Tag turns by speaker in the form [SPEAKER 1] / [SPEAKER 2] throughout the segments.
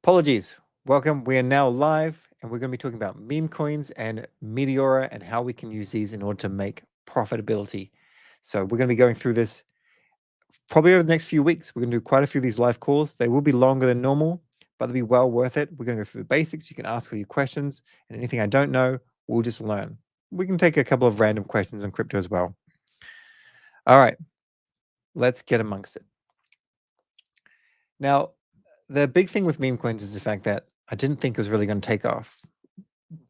[SPEAKER 1] Apologies. Welcome. We are now live and we're going to be talking about meme coins and Meteora and how we can use these in order to make profitability. So we're going to be going through this probably over the next few weeks. We're going to do quite a few of these live calls. They will be longer than normal, but they'll be well worth it. We're going to go through the basics. You can ask all your questions, and anything I don't know, we'll just learn. We can take a couple of random questions on crypto as well. All right, let's get amongst it. Now, the big thing with meme coins is the fact that I didn't think it was really going to take off.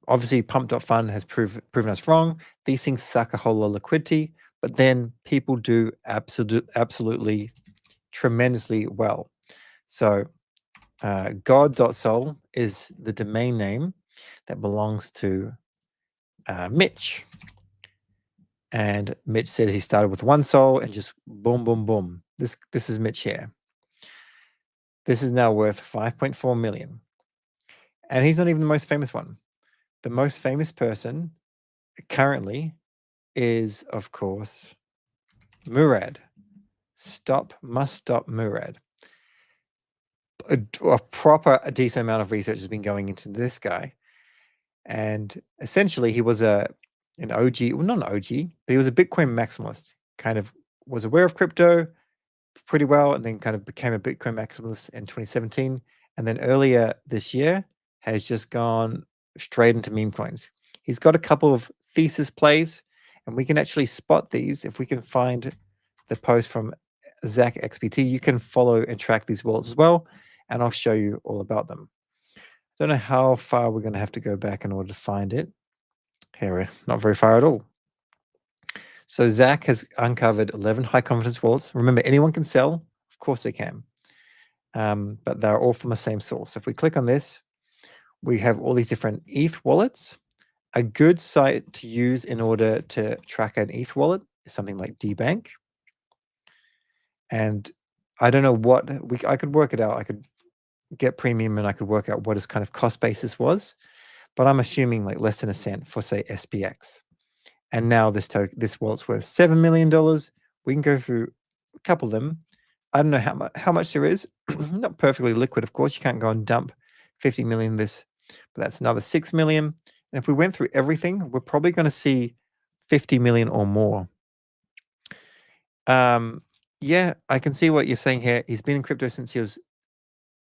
[SPEAKER 1] Obviously, Pump.Fun has proven us wrong. These things suck a whole lot of liquidity, but then people do absolutely tremendously well. So god.sol is the domain name that belongs to Mitch. And Mitch said he started with 1 sol and just boom, boom, boom. This is Mitch here. This is now worth 5.4 million. And he's not even the most famous one. The most famous person currently is, of course, Murad. Must stop Murad. A decent amount of research has been going into this guy. And essentially, he was an OG, well, not an OG, but he was a Bitcoin maximalist. Kind of was aware of crypto pretty well, and then kind of became a Bitcoin maximalist in 2017. And then earlier this year has just gone straight into meme coins. He's got a couple of thesis plays, and we can actually spot these if we can find the post from Zach XBT. You can follow and track these wallets as well, and I'll show you all about them. Don't know how far we're going to have to go back in order to find it. Here, not very far at all. So Zach has uncovered 11 high confidence wallets. Remember, anyone can sell. Of course they can. But they're all from the same source. So if we click on this, we have all these different ETH wallets. A good site to use in order to track an ETH wallet is something like DBank. And I don't know what, I could work it out. I could get premium and I could work out what his kind of cost basis was. But I'm assuming like less than a cent for, say, SPX. And now this wallet's worth $7 million. We can go through a couple of them. I don't know how much there is. Not perfectly liquid, of course. You can't go and dump 50 million this, but that's another 6 million. And if we went through everything, we're probably going to see 50 million or more. Yeah, I can see what you're saying here. He's been in crypto since he was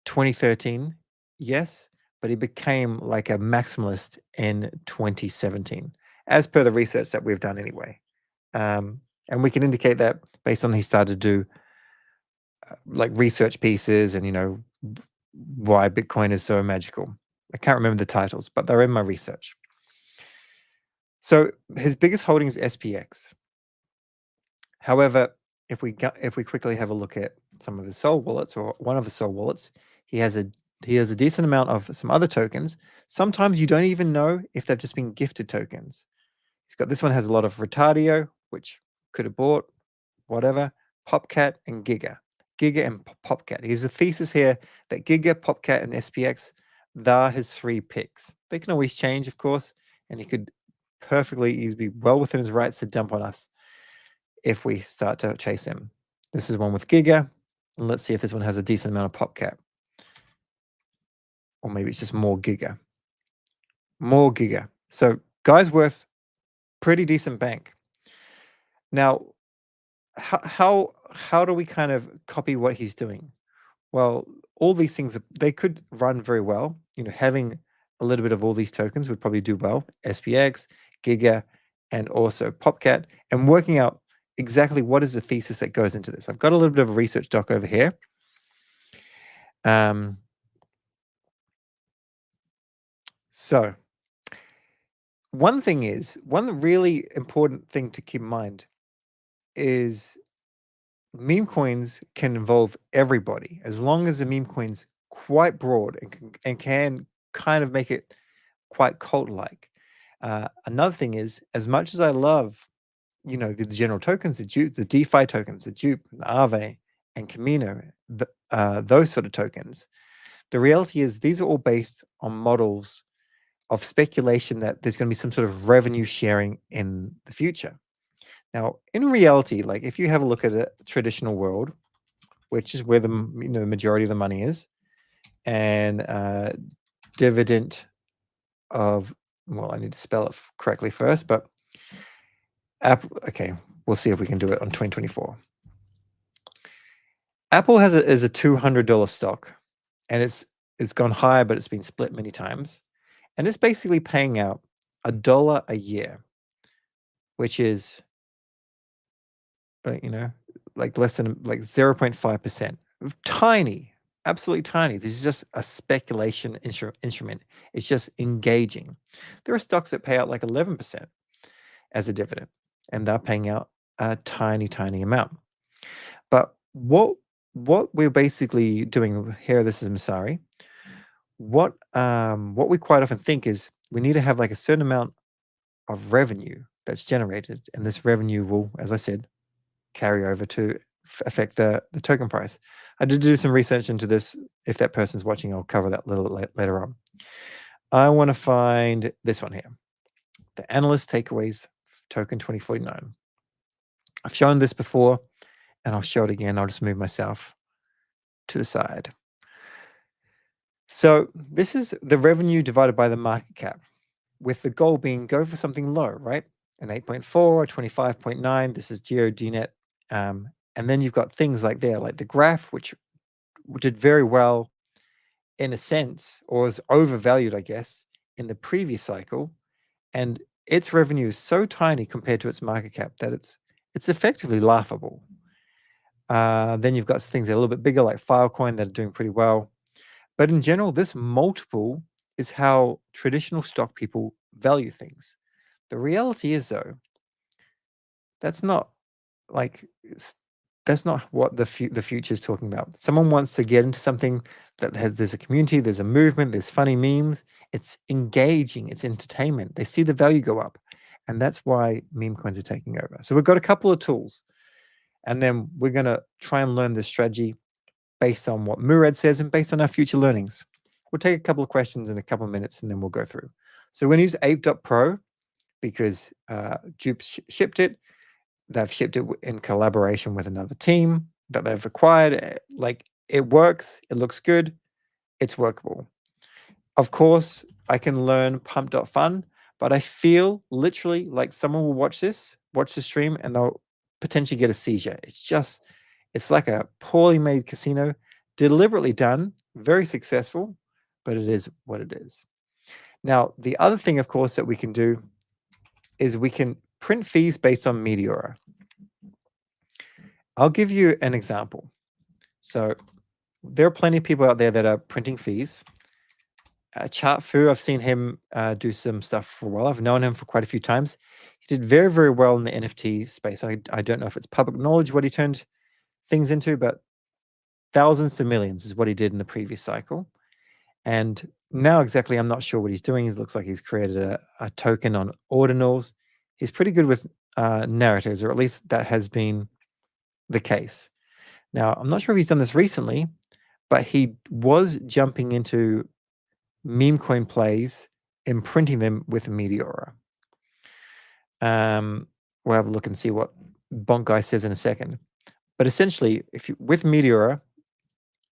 [SPEAKER 1] 2013. Yes, but he became like a maximalist in 2017, as per the research that we've done anyway. And we can indicate that based on he started to do like research pieces and, you know, why Bitcoin is so magical. I can't remember the titles, but they're in my research. So his biggest holding is SPX. However, if we quickly have a look at some of his Sol wallets, or one of the Sol wallets, he has a decent amount of some other tokens. Sometimes you don't even know if they've just been gifted tokens. He's got, this one has a lot of Retardio, which could have bought, whatever, Popcat and Giga and Popcat. Here's a thesis here that Giga, Popcat, and SPX, they're his 3 picks. They can always change, of course, and he could perfectly easily be well within his rights to dump on us if we start to chase him. This is one with Giga, and let's see if this one has a decent amount of Popcat. Or maybe it's just more Giga. More Giga. So guy's worth pretty decent bank. Now, how do we kind of copy what he's doing? Well, all these things, they could run very well. You know, having a little bit of all these tokens would probably do well. SPX, Giga, and also Popcat, and working out exactly what is the thesis that goes into this. I've got a little bit of a research doc over here. So one really important thing to keep in mind is meme coins can involve everybody, as long as the meme coin's quite broad and can kind of make it quite cult-like. Another thing is, as much as I love, you know, the general tokens, the DeFi tokens, the Dupe, the Aave, and Camino, those sort of tokens, the reality is these are all based on models of speculation that there's going to be some sort of revenue sharing in the future. Now, in reality, like if you have a look at a traditional world, which is where the majority of the money is, and dividend of, well, I need to spell it correctly first, but Apple, okay, we'll see if we can do it on 2024. Apple is a $200 stock, and it's gone higher, but it's been split many times, and it's basically paying out $1 a year, which is, like less than like 0.5%. Tiny, absolutely tiny. This is just a speculation instrument. It's just engaging. There are stocks that pay out like 11% as a dividend, and they're paying out a tiny, tiny amount. But what we're basically doing here, this is Masari. What we quite often think is we need to have like a certain amount of revenue that's generated, and this revenue will, as I said, carry over to affect the token price. I did do some research into this. If that person's watching, I'll cover that a little later on. I want to find this one here, the analyst takeaways token 2049. I've shown this before, and I'll show it again. I'll just move myself to the side. So this is the revenue divided by the market cap, with the goal being go for something low, right? An 8.4 or 25.9. This is GeoDNet. And then you've got things like there, like the graph, which did very well in a sense, or was overvalued, I guess, in the previous cycle. And its revenue is so tiny compared to its market cap that it's effectively laughable. Then you've got things that are a little bit bigger, like Filecoin, that are doing pretty well. But in general, this multiple is how traditional stock people value things. The reality is, though, that's not what the future is talking about. Someone wants to get into something that there's a community, there's a movement, there's funny memes. It's engaging, it's entertainment. They see the value go up, and that's why meme coins are taking over. So we've got a couple of tools, and then we're going to try and learn this strategy based on what Murad says and based on our future learnings. We'll take a couple of questions in a couple of minutes, and then we'll go through. So we're going to use ape.pro because Dupe shipped it. They've shipped it in collaboration with another team that they've acquired. Like, it works, it looks good, it's workable. Of course, I can learn pump.fun, but I feel literally like someone will watch the stream, and they'll potentially get a seizure. It's like a poorly made casino, deliberately done, very successful, but it is what it is. Now, the other thing, of course, that we can do is we can print fees based on Meteora. I'll give you an example. So there are plenty of people out there that are printing fees. Chartfu, I've seen him do some stuff for a while. I've known him for quite a few times. He did very, very well in the NFT space. I don't know if it's public knowledge what he turned things into, but thousands to millions is what he did in the previous cycle. And now exactly, I'm not sure what he's doing. It looks like he's created a token on ordinals. He's pretty good with narratives, or at least that has been the case. Now, I'm not sure if he's done this recently, but he was jumping into meme coin plays and printing them with Meteora. We'll have a look and see what Bonk Guy says in a second. But essentially, with Meteora,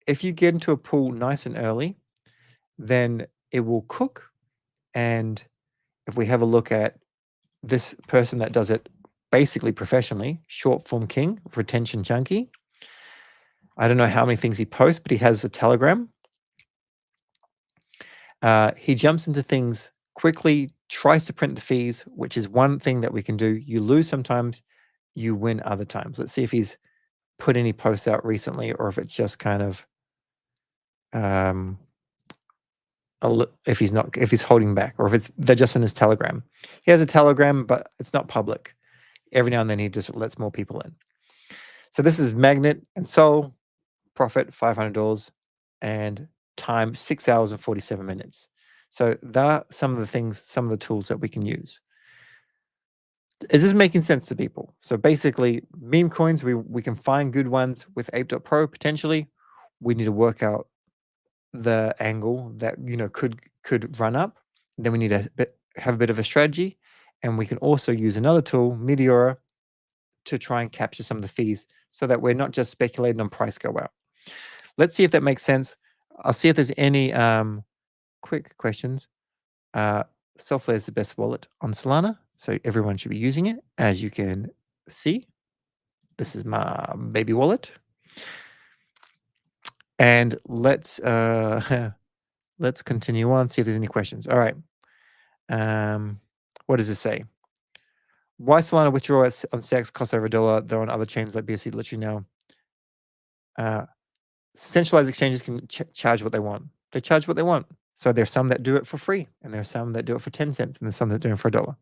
[SPEAKER 1] if you get into a pool nice and early, then it will cook. And if we have a look at this person that does it basically professionally, Short Form King, Retention Junkie. I don't know how many things he posts, but he has a Telegram. He jumps into things quickly, tries to print the fees, which is one thing that we can do. You lose sometimes, you win other times. Let's see if he's put any posts out recently, or if it's just kind of if he's holding back, or if they're just in his Telegram. He has a Telegram, but it's not public. Every now and then he just lets more people in. So this is Magnet and Sol, profit $500, and time 6 hours and 47 minutes. So that are some of the tools that we can use. Is this making sense to people? So basically, meme coins, we can find good ones with ape.pro potentially. We need to work out the angle that could run up. Then we need to have a bit of a strategy, and we can also use another tool, Meteora, to try and capture some of the fees, so that we're not just speculating on price go out. Let's see if that makes sense. I'll see if there's any quick questions. Solflare is the best wallet on Solana, so everyone should be using it. As you can see, this is my baby wallet. And let's let's continue on, see if there's any questions. All right. What does this say? Why Solana withdrawal on CX costs over $1, though on other chains like BSC literally now? Centralized exchanges can charge what they want. They charge what they want. So there's some that do it for free, and there's some that do it for 10 cents, and there's some that do it for $1.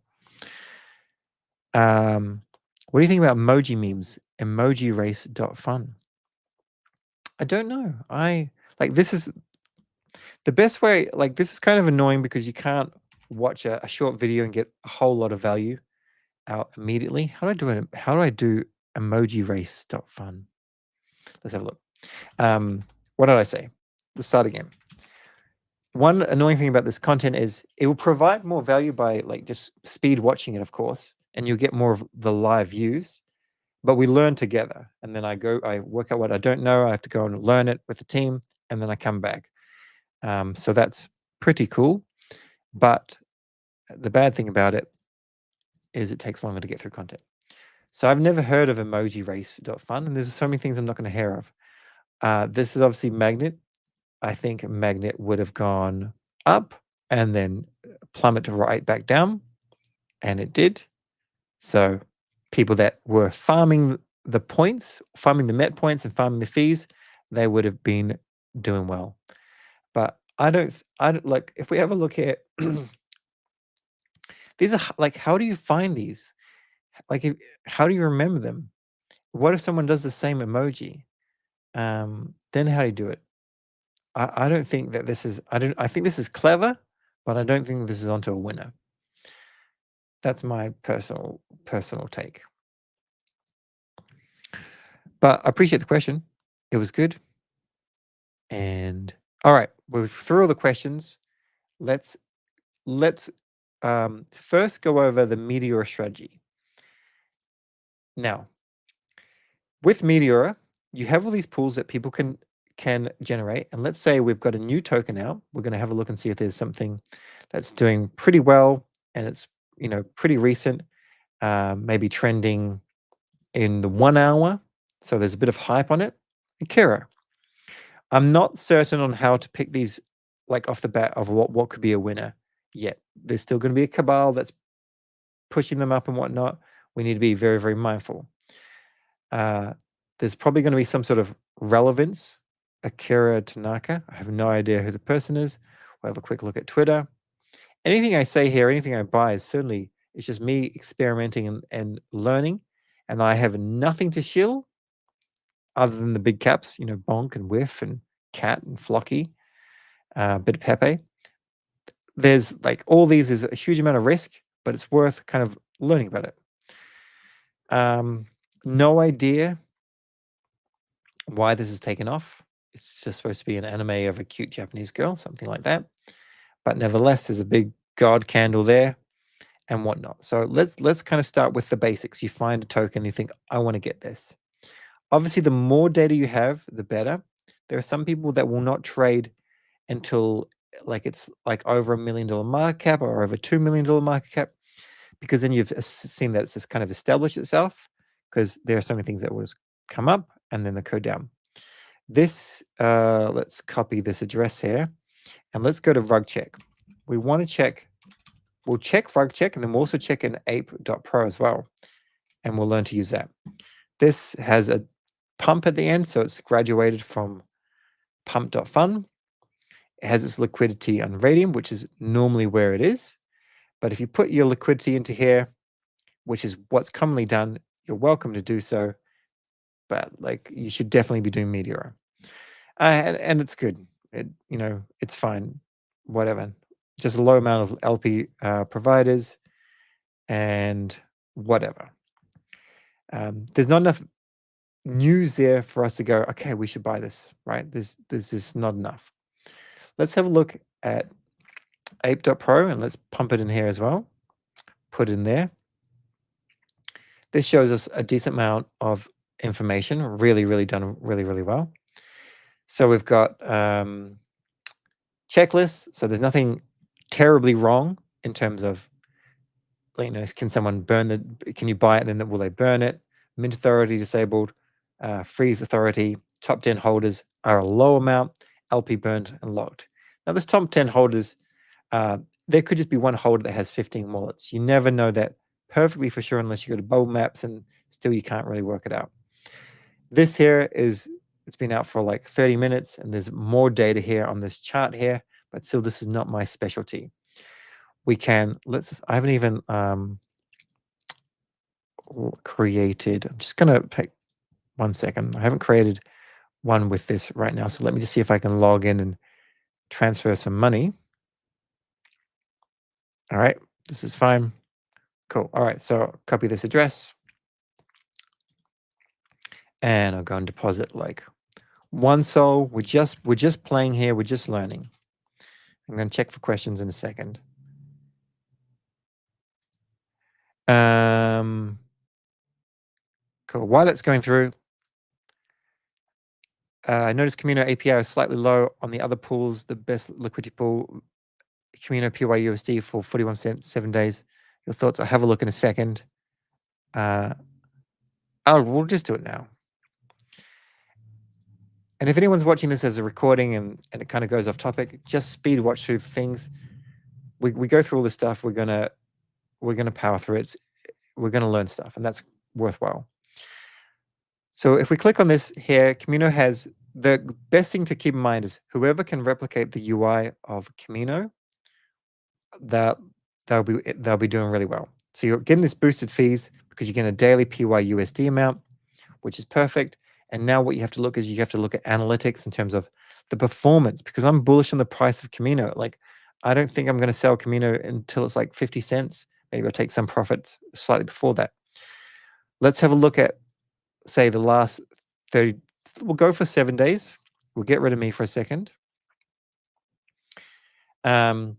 [SPEAKER 1] What do you think about emoji memes? Emojirace.fun. I don't know. This is the best way. Like, this is kind of annoying because you can't watch a short video and get a whole lot of value out immediately. How do I do it? How do I do emojirace.fun? Let's have a look. What did I say? Let's start again. One annoying thing about this content is it will provide more value by like just speed watching it, of course, and you'll get more of the live views, but we learn together. And then I work out what I don't know. I have to go and learn it with the team, and then I come back. So that's pretty cool. But the bad thing about it is it takes longer to get through content. So I've never heard of emojirace.fun, and there's so many things I'm not going to hear of. This is obviously Magnet. I think Magnet would have gone up and then plummet right back down, and it did. So people that were farming the points, farming the Met points and farming the fees, they would have been doing well. But I don't like, if we have a look here, these are like, how do you find these? Like, how do you remember them? What if someone does the same emoji? Then how do you do it? I don't think that this is, I think this is clever, but I don't think this is onto a winner. That's my personal take. But I appreciate the question. It was good. And all right, we're through all the questions. Let's first go over the Meteora strategy. Now, with Meteora, you have all these pools that people can generate. And let's say we've got a new token out. We're going to have a look and see if there's something that's doing pretty well and it's, you know, pretty recent, maybe trending in the 1 hour. So there's a bit of hype on it. And Kira, I'm not certain on how to pick these like off the bat of what could be a winner yet. There's still going to be a cabal that's pushing them up and whatnot. We need to be very, very mindful. There's probably going to be some sort of relevance. Akira Tanaka. I have no idea who the person is. We'll have a quick look at Twitter. Anything I say here, anything I buy is certainly, it's just me experimenting and learning. And I have nothing to shill other than the big caps, you know, Bonk and Whiff and Cat and Flocky, bit of Pepe. There's like all these is a huge amount of risk, but it's worth kind of learning about it. No idea why this is taken off. It's just supposed to be an anime of a cute Japanese girl, something like that. But nevertheless, there's a big god candle there and whatnot. So let's kind of start with the basics. You find a token, you think, I want to get this. Obviously, the more data you have, the better. There are some people that will not trade until like it's like over $1 million market cap or over $2 million market cap, because then you've seen that it's just kind of established itself, because there are so many things that will come up and then they go down. This, let's copy this address here and let's go to rug check. We want to check, we'll check rug check, and then we'll also check in ape.pro as well. And we'll learn to use that. This has a pump at the end, so it's graduated from pump.fun. It has its liquidity on Radium, which is normally where it is. But if you put your liquidity into here, which is what's commonly done, you're welcome to do so. But like, you should definitely be doing Meteora. And it's good. You know, it's fine. Whatever. Just a low amount of LP providers and whatever. There's not enough news there for us to go, okay, we should buy this, right? This is not enough. Let's have a look at ape.pro and let's pump it in here as well. Put it in there. This shows us a decent amount of information, really done really well. So we've got checklists. So there's nothing terribly wrong in terms of, can someone can you buy it and then will they burn it? Mint authority disabled, freeze authority, top 10 holders are a low amount, LP burned and locked. Now this top 10 holders, there could just be one holder that has 15 wallets. You never know that perfectly for sure unless you go to bubble maps, and still you can't really work it out. This here it's been out for like 30 minutes and there's more data here on this chart here, but still this is not my specialty. I haven't even created, I'm just gonna take 1 second. I haven't created one with this right now. So let me just see if I can log in and transfer some money. All right, this is fine. Cool. All right, so copy this address. And I'll go and deposit like 1 sol. We're just playing here, we're just learning. I'm gonna check for questions in a second. Cool. While that's going through, I noticed Camino API is slightly low on the other pools. The best liquidity pool, Camino PYUSD for 41 cents, 7 days. Your thoughts? I'll have a look in a second. We'll just do it now. And if anyone's watching this as a recording and it kind of goes off topic, just speed watch through things. We go through all this stuff. We're gonna power through it. We're gonna learn stuff, and that's worthwhile. So if we click on this here, Camino has, the best thing to keep in mind is whoever can replicate the UI of Camino, they'll be doing really well. So you're getting this boosted fees because you're getting a daily PYUSD amount, which is perfect. And now what you have to look at analytics in terms of the performance, because I'm bullish on the price of Camino. Like, I don't think I'm going to sell Camino until it's like 50 cents. Maybe I'll take some profit slightly before that. Let's have a look at, say, the last 30. We'll go for 7 days. We'll get rid of me for a second. Over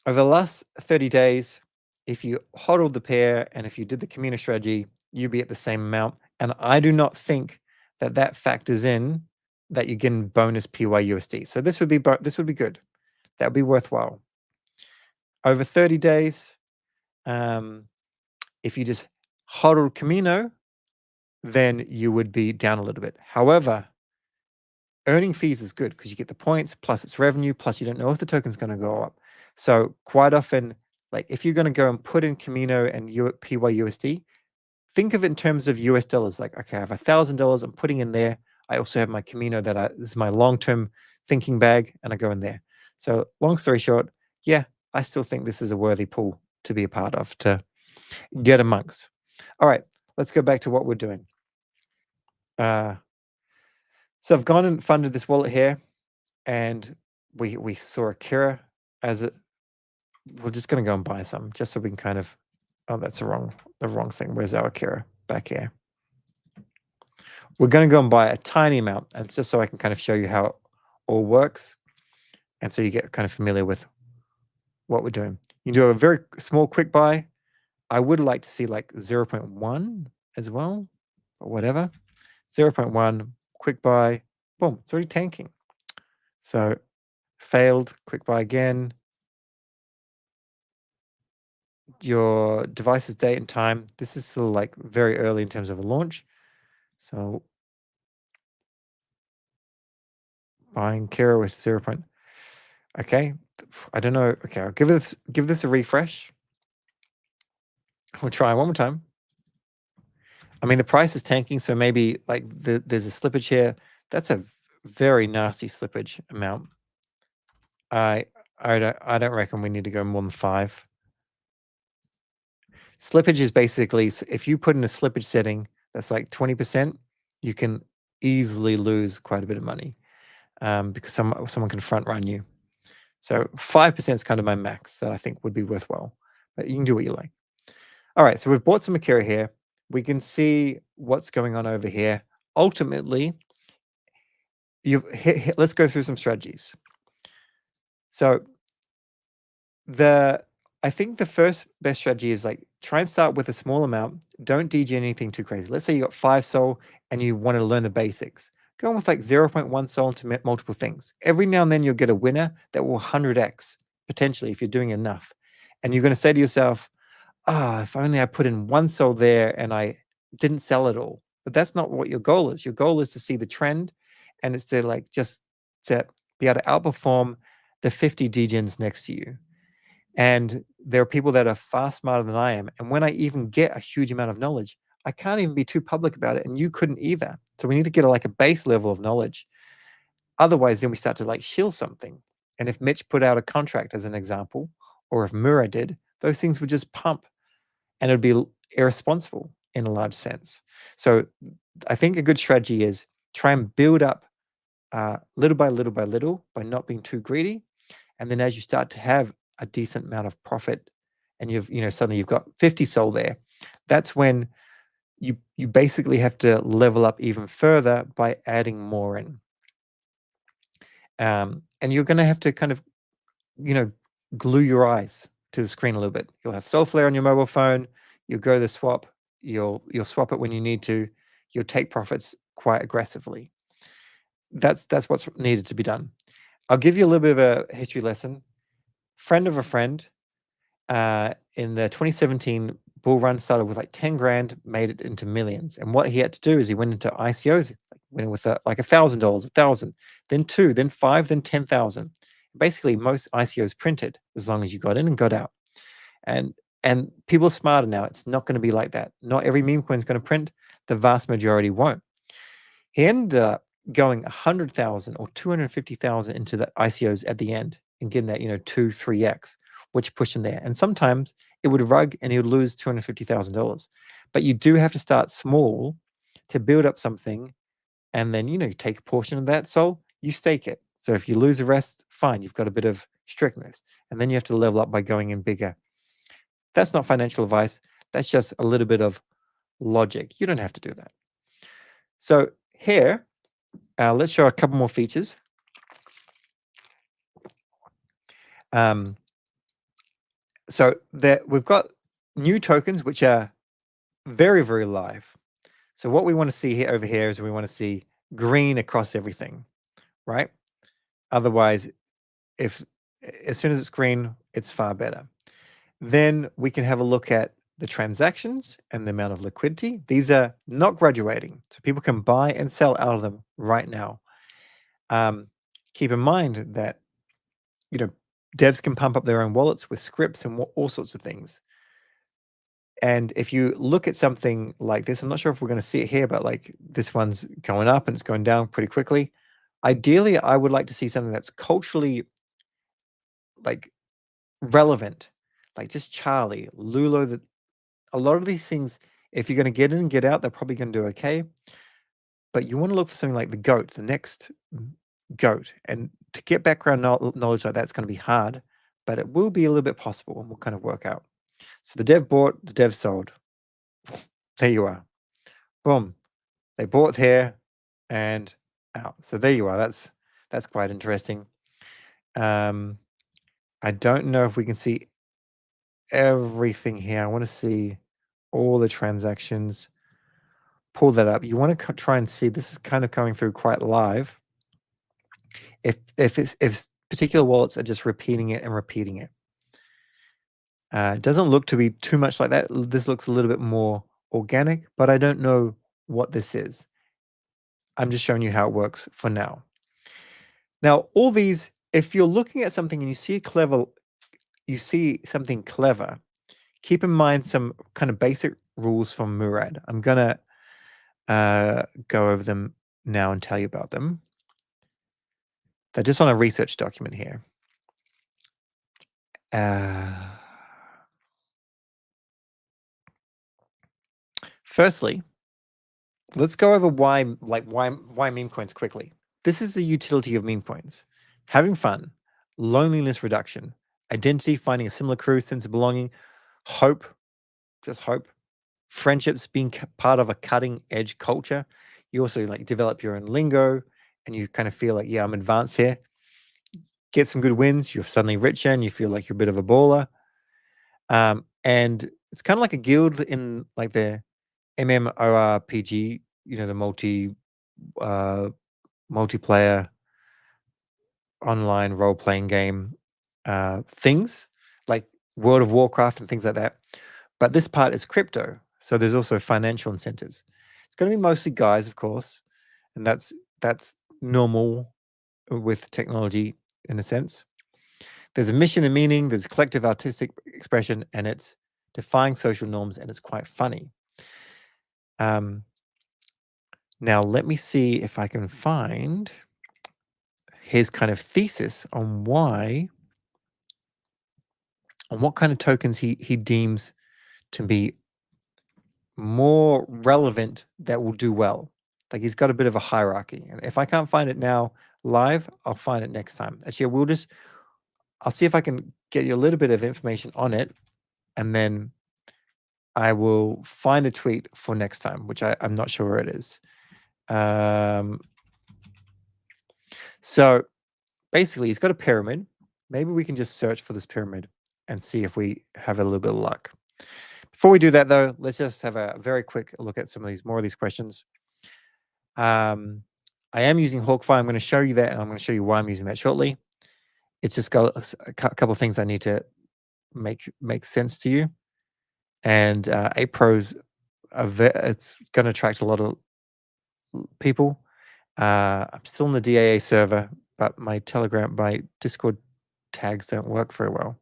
[SPEAKER 1] the last 30 days, if you hodled the pair and if you did the Camino strategy, you'd be at the same amount. And I do not think that factors in that you're getting bonus PYUSD. So this would be good. That would be worthwhile. Over 30 days, if you just hodled Camino, then you would be down a little bit. However, earning fees is good because you get the points, plus it's revenue, plus you don't know if the token's going to go up. So quite often, like if you're going to go and put in Camino and PYUSD, think of it in terms of US dollars. Like, okay, I have $1,000 I'm putting in there. I also have my Camino this is my long-term thinking bag, and I go in there. So long story short, yeah, I still think this is a worthy pool to be a part of, to get amongst. All right, let's go back to what we're doing. So I've gone and funded this wallet here, and we saw Akira as it. We're just going to go and buy some, just so we can kind of. Oh, that's the wrong thing. Where's our Akira? Back here. We're going to go and buy a tiny amount, and it's just so I can kind of show you how it all works, and so you get kind of familiar with what we're doing. You do a very small quick buy. I would like to see like 0.1 as well, or whatever. 0.1 quick buy. Boom, it's already tanking. So failed, quick buy again. Your device's date and time. This is still like very early in terms of a launch. So buying Kira with 0. Okay, I don't know. Okay, I'll give this a refresh. We'll try one more time. I mean, the price is tanking, so maybe like there's a slippage here. That's a very nasty slippage amount. I don't reckon we need to go more than 5. Slippage is basically, if you put in a slippage setting that's like 20%, you can easily lose quite a bit of money because someone can front run you. So 5% is kind of my max that I think would be worthwhile, but you can do what you like. All right, so we've bought some Akira here. We can see what's going on over here. Ultimately, let's go through some strategies. So I think the first best strategy is like try and start with a small amount. Don't DG anything too crazy. Let's say you got 5 SOL and you want to learn the basics. Go on with like 0.1 sol into multiple things. Every now and then you'll get a winner that will 100x, potentially, if you're doing enough. And you're going to say to yourself, if only I put in 1 sol there and I didn't sell it all. But that's not what your goal is. Your goal is to see the trend, and it's to like just to be able to outperform the 50 degens next to you. And there are people that are far smarter than I am. And when I even get a huge amount of knowledge, I can't even be too public about it. And you couldn't either. So we need to get like a base level of knowledge. Otherwise, then we start to like shill something. And if Mitch put out a contract as an example, or if Murad did, those things would just pump, and it would be irresponsible in a large sense. So I think a good strategy is try and build up little by little by little by not being too greedy. And then as you start to have a decent amount of profit, and suddenly you've got 50 sol there, that's when you basically have to level up even further by adding more in. And you're going to have to kind of, glue your eyes to the screen a little bit. You'll have Solflare on your mobile phone. You'll go to the swap. You'll swap it when you need to. You'll take profits quite aggressively. That's what's needed to be done. I'll give you a little bit of a history lesson. Friend of a friend, in the 2017 bull run, started with like 10 grand, made it into millions. And what he had to do is he went into ICOs, went with like $1,000, 1,000, then 2, then 5, then 10,000. Basically, most ICOs printed as long as you got in and got out. And people are smarter now. It's not going to be like that. Not every meme coin is going to print. The vast majority won't. He ended up going 100,000 or 250,000 into the ICOs at the end and getting that 2, 3x, which pushed him there. And sometimes it would rug and he would lose $250,000. But you do have to start small to build up something, and then you take a portion of that sol, you stake it. So if you lose the rest, fine, you've got a bit of strictness, and then you have to level up by going in bigger. That's not financial advice. That's just a little bit of logic. You don't have to do that. So here, let's show a couple more features. So we've got new tokens which are very, very live. So what we want to see here over here is we want to see green across everything, right? Otherwise, as soon as it's green, it's far better. Then we can have a look at the transactions and the amount of liquidity. These are not graduating, so people can buy and sell out of them right now. Keep in mind that devs can pump up their own wallets with scripts and all sorts of things. And if you look at something like this, I'm not sure if we're going to see it here, but like this one's going up and it's going down pretty quickly. Ideally, I would like to see something that's culturally like relevant, like just Charlie, Lulo. A lot of these things, if you're going to get in and get out, they're probably going to do okay. But you want to look for something like the GOAT, the next GOAT. And to get background knowledge like that's going to be hard, but it will be a little bit possible, and we'll kind of work out. So the dev bought, the dev sold. There you are. Boom. They bought here and out. So there you are. That's quite interesting. I don't know if we can see everything here. I want to see all the transactions. Pull that up. You want to try and see, this is kind of coming through quite live. If particular wallets are just repeating it and repeating it. It doesn't look to be too much like that. This looks a little bit more organic, but I don't know what this is. I'm just showing you how it works for now. Now, all these, if you're looking at something and you see something clever, keep in mind some kind of basic rules from Murad. I'm gonna go over them now and tell you about them. They're just on a research document here. Firstly, let's go over why meme coins quickly. This is the utility of meme coins: having fun, loneliness reduction, identity, finding a similar crew, sense of belonging, hope, just hope, friendships, being part of a cutting edge culture. You also like develop your own lingo, and you kind of feel like, yeah, I'm advanced here. Get some good wins, you're suddenly richer, and you feel like you're a bit of a baller. And it's kind of like a guild in like the MMORPG, the multi multiplayer, online role-playing game things like World of Warcraft and things like that. But this part is crypto, so there's also financial incentives. It's going to be mostly guys, of course, and that's normal with technology in a sense. There's a mission and meaning, there's collective artistic expression, and it's defying social norms, and it's quite funny. Now let me see if I can find his kind of thesis on what kind of tokens he deems to be more relevant that will do well. Like he's got a bit of a hierarchy, and if I can't find it now live, I'll find it next time. Actually, I'll see if I can get you a little bit of information on it, and then I will find a tweet for next time, which I'm not sure where it is. So basically, he's got a pyramid. Maybe we can just search for this pyramid and see if we have a little bit of luck. Before we do that, though, let's just have a very quick look at some of these questions. I am using Hawkfi. I'm going to show you that, and I'm going to show you why I'm using that shortly. It's just got a couple of things I need to make sense to you. And 8 Pros, it's going to attract a lot of people. I'm still in the DAA server, but my Discord tags don't work very well.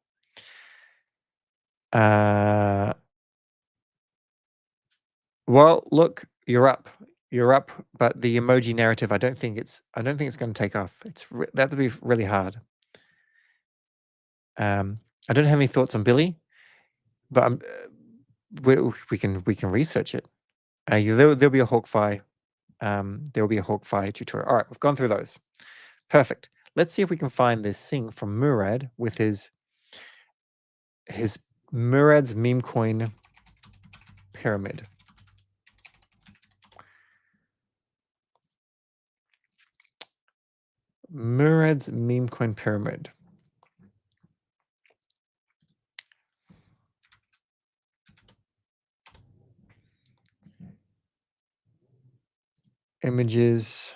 [SPEAKER 1] Well, look, you're up, but the emoji narrative, I don't think it's going to take off. That would be really hard. I don't have any thoughts on Billy, but we can research it. There'll be a Hawkfi. There'll be a Hawkfi tutorial. All right, we've gone through those. Perfect. Let's see if we can find this thing from Murad with his Murad's Memecoin pyramid. Murad's Memecoin pyramid. Images.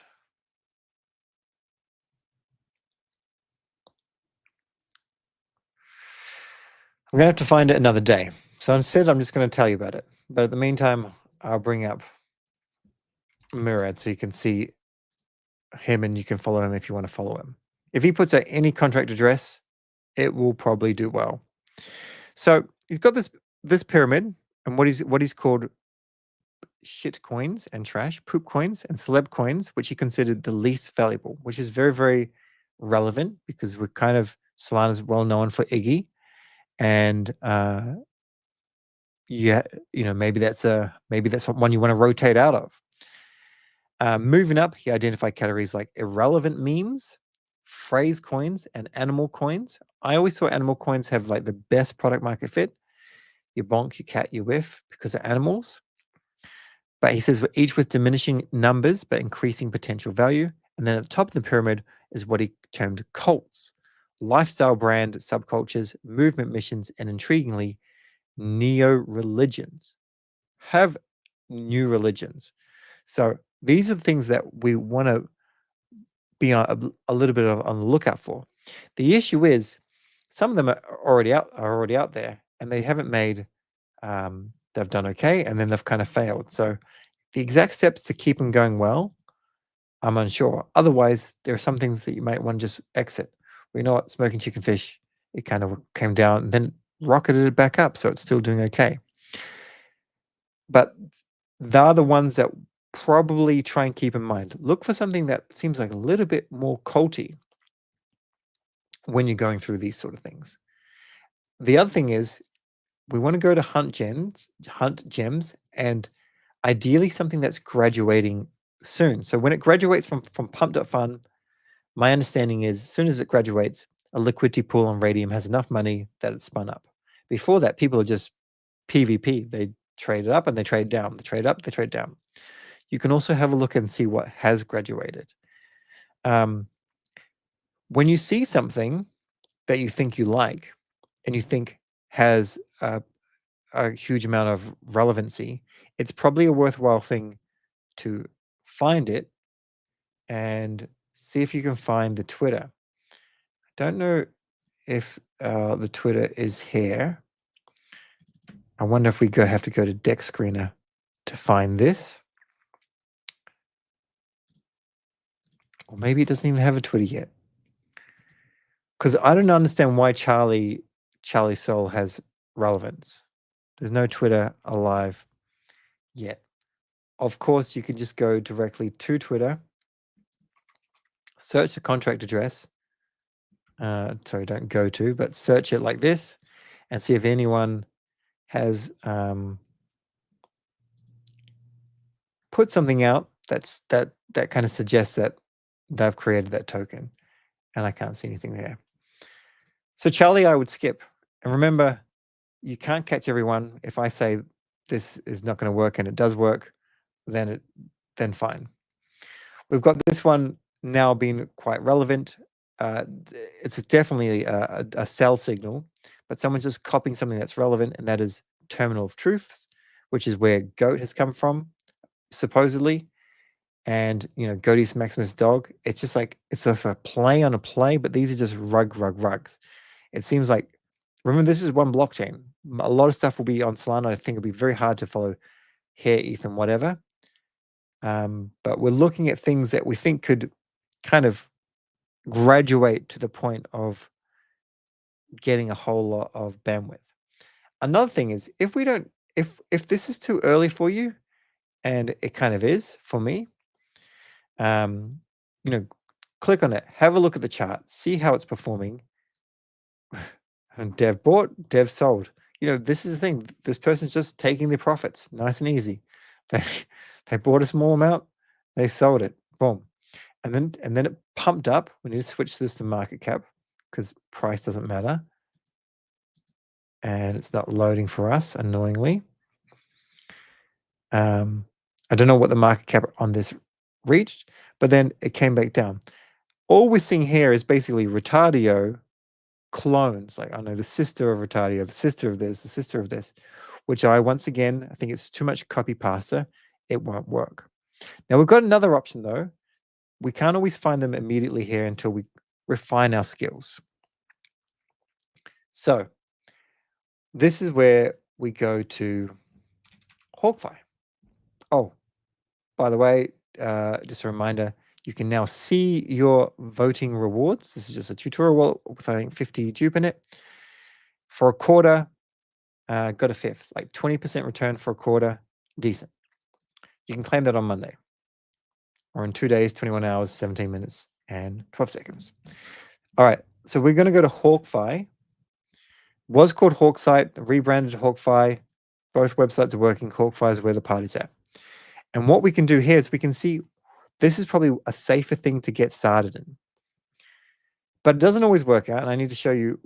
[SPEAKER 1] I'm going to have to find it another day. So instead, I'm just going to tell you about it. But in the meantime, I'll bring up Murad so you can see him and you can follow him if you want to follow him. If he puts out any contract address, it will probably do well. So he's got this pyramid, and what he's called shit coins and trash, poop coins and celeb coins, which he considered the least valuable, which is very, very relevant because we're kind of, Solana's well known for Iggy. And maybe that's one you want to rotate out of. Moving up, he identified categories like irrelevant memes, phrase coins, and animal coins. I always thought animal coins have like the best product market fit. You bonk, you cat, you whiff because of animals. But he says we're each with diminishing numbers but increasing potential value. And then at the top of the pyramid is what he termed cults, lifestyle brand subcultures, movement missions, and intriguingly, neo-religions. Have new religions. So these are the things that we want to be on a little bit on the lookout for. The issue is some of them are already out there, and they haven't made. They've done okay, and then they've kind of failed. So the exact steps to keep them going well, I'm unsure. Otherwise, there are some things that you might want to just exit. We know what Smoking Chicken Fish, it kind of came down and then rocketed it back up, so it's still doing okay. But they're the ones that probably try and keep in mind. Look for something that seems like a little bit more culty when you're going through these sort of things. The other thing is we want to go to hunt gems, and ideally something that's graduating soon. So when it graduates from pump.fun, my understanding is as soon as it graduates, a liquidity pool on Radium has enough money that it's spun up. Before that, people are just PvP. They trade it up and they trade down. They trade up, they trade down. You can also have a look and see what has graduated. When you see something that you think you like and you think has a huge amount of relevancy, it's probably a worthwhile thing to find it and see if you can find the Twitter. I don't know if the Twitter is here. I wonder if we have to go to Deck Screener to find this. Or maybe it doesn't even have a Twitter yet. Because I don't understand why Charlie Soul has relevance. There's no Twitter alive yet. Of course, you can just go directly to Twitter, search the contract address. Sorry, don't go to, but search it like this and see if anyone has put something out that kind of suggests that they've created that token. And I can't see anything there. So Charlie, I would skip. And remember, you can't catch everyone. If I say this is not going to work and it does work, then fine. We've got this one now being quite relevant. It's definitely a sell signal, but someone's just copying something that's relevant, and that is Terminal of Truths, which is where GOAT has come from, supposedly. And, Goaty's Maximus Dog, it's just a play on a play, but these are just rugs. It seems like, remember, this is one blockchain. A lot of stuff will be on Solana. I think it'll be very hard to follow here, Ethan, whatever. But we're looking at things that we think could kind of graduate to the point of getting a whole lot of bandwidth. Another thing is, if this is too early for you, and it kind of is for me, click on it, have a look at the chart, see how it's performing. And Dev bought, Dev sold. This is the thing. This person's just taking their profits, nice and easy. They bought a small amount, they sold it, boom, and then it pumped up. We need to switch this to market cap because price doesn't matter, and it's not loading for us, annoyingly. I don't know what the market cap on this reached, but then it came back down. All we're seeing here is basically Retardio clones, like, I know, the sister of Retardio, the sister of this, the sister of this, which I think it's too much copy pasta. It won't work. Now we've got another option though. We can't always find them immediately here until we refine our skills. So this is where we go to Hawkfi. Oh, by the way, just a reminder, you can now see your voting rewards. This is just a tutorial with, I think, 50 dupe in it. For a quarter, got a fifth, like 20% return for a quarter, decent. You can claim that on Monday, or in 2 days, 21 hours, 17 minutes, and 12 seconds. All right, so we're going to go to Hawkfi. Was called Hawksite, rebranded to Hawkfi. Both websites are working. Hawkfi is where the party's at. And what we can do here is we can see this is probably a safer thing to get started in. But it doesn't always work out, and I need to show you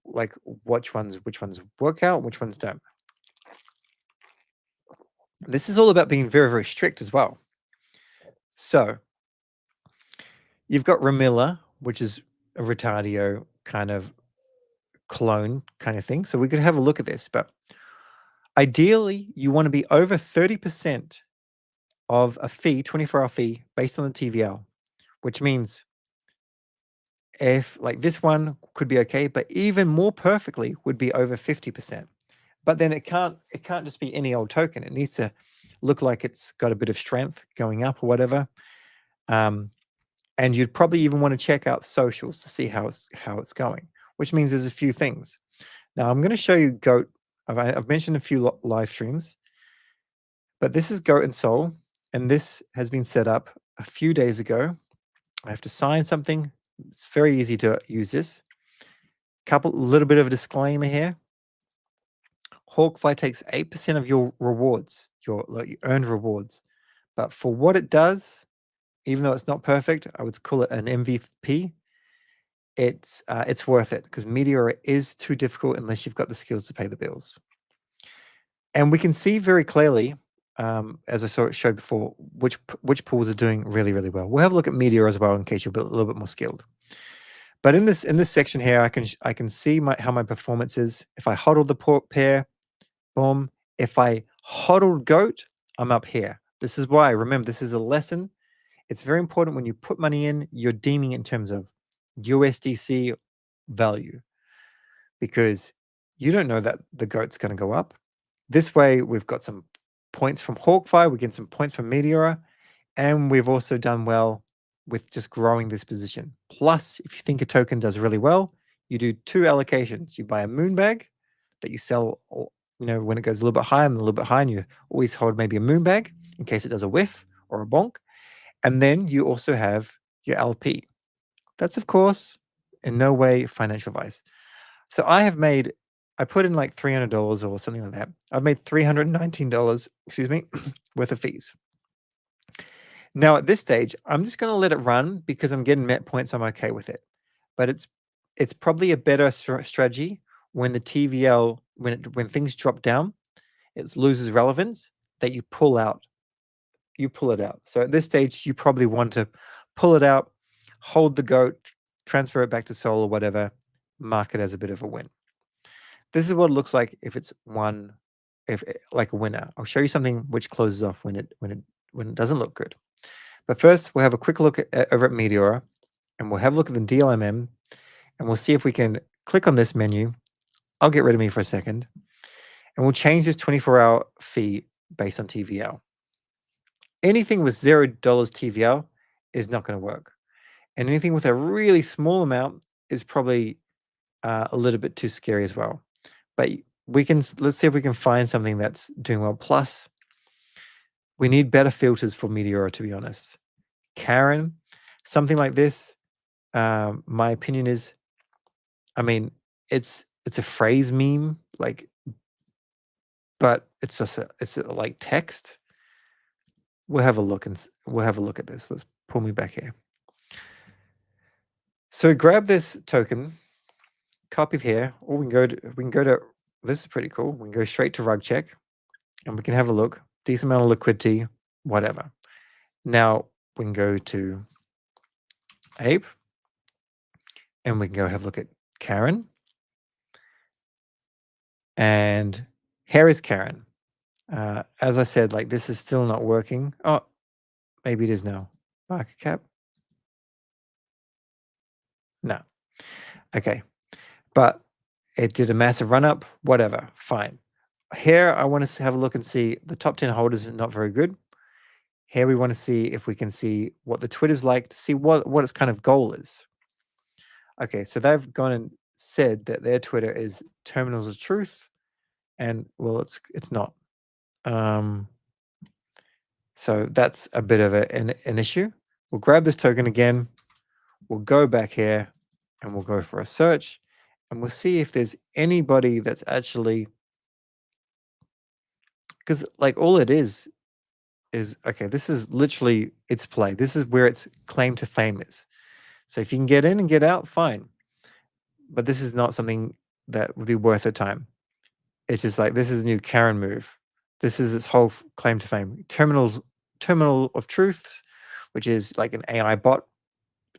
[SPEAKER 1] like which ones work out, which ones don't. This is all about being very, very strict as well. So you've got Ramilla, which is a Retardio kind of clone kind of thing. So we could have a look at this, but ideally you want to be over 30% of a fee, 24-hour fee based on the TVL, which means if like this one could be okay, but even more perfectly would be over 50%. But then it can't just be any old token. It needs to look like it's got a bit of strength going up or whatever. And you'd probably even want to check out socials to see how it's going, which means there's a few things. Now I'm going to show you GOAT. I've mentioned a few live streams, but this is GOAT and Sol, and this has been set up a few days ago. I have to sign something. It's very easy to use this. Little bit of a disclaimer here. Hawkfi takes 8% of your rewards, your earned rewards, but for what it does, even though it's not perfect, I would call it an MVP. It's worth it because Meteora is too difficult unless you've got the skills to pay the bills. And we can see very clearly, as I showed before, which pools are doing really, really well. We'll have a look at Meteora as well in case you're a little bit more skilled. But in this section here, I can see how my performance is. If I hodl the pair, boom. If I hodl GOAT, I'm up here. This is why, remember, this is a lesson It's very important when you put money in, you're deeming in terms of USDC value, because you don't know that the goat's going to go up. This way, we've got some points from Hawkfi, we get some points from Meteora, and we've also done well with just growing this position. Plus, if you think a token does really well, you do 2 allocations. You buy a moon bag that you sell, when it goes a little bit higher and a little bit higher, and you always hold maybe a moon bag in case it does a whiff or a bonk. And then you also have your LP. That's, of course, in no way financial advice. So I put in like $300 or something like that. I've made $319, worth of fees. Now at this stage, I'm just going to let it run because I'm getting Met points. I'm okay with it. But it's probably a better strategy when the TVL, when things drop down, it loses relevance, that you pull out. You pull it out. So at this stage, you probably want to pull it out, hold the goat, transfer it back to Sol or whatever, mark it as a bit of a win. This is what it looks like if it's like a winner. I'll show you something which closes off when it doesn't look good. But first, we'll have a quick look over at Meteora, and we'll have a look at the DLMM, and we'll see if we can click on this menu. I'll get rid of me for a second, and we'll change this 24-hour fee based on TVL. Anything with $0 TVL is not going to work, and anything with a really small amount is probably a little bit too scary as well. But let's see if we can find something that's doing well. Plus, we need better filters for Meteora, to be honest. Karen, something like this, my opinion is, it's a phrase meme, but it's like text. We'll have a look at this. Let's pull me back here. So grab this token, copy here, or we can go to this is pretty cool. We can go straight to rug check, and we can have a look. Decent amount of liquidity, whatever. Now we can go to Ape, and we can go have a look at Karen. And here is Karen. As I said, this is still not working. Oh, maybe it is now. Market cap. No. Okay. But it did a massive run up, whatever, fine. Here, I want to have a look and see the top 10 holders are not very good. Here, we want to see if we can see what the Twitter's like, to see what its kind of goal is. Okay, so they've gone and said that their Twitter is terminals of truth, and well, it's not. So that's a bit of an issue. We'll grab this token again. We'll go back here, and we'll go for a search, and we'll see if there's anybody that's actually, because all it is okay, this is literally its play. This is where its claim to fame is. So if you can get in and get out, fine. But this is not something that would be worth the time. It's just this is a new Karen move. This is its whole claim to fame. Terminal of truths, which is like an AI bot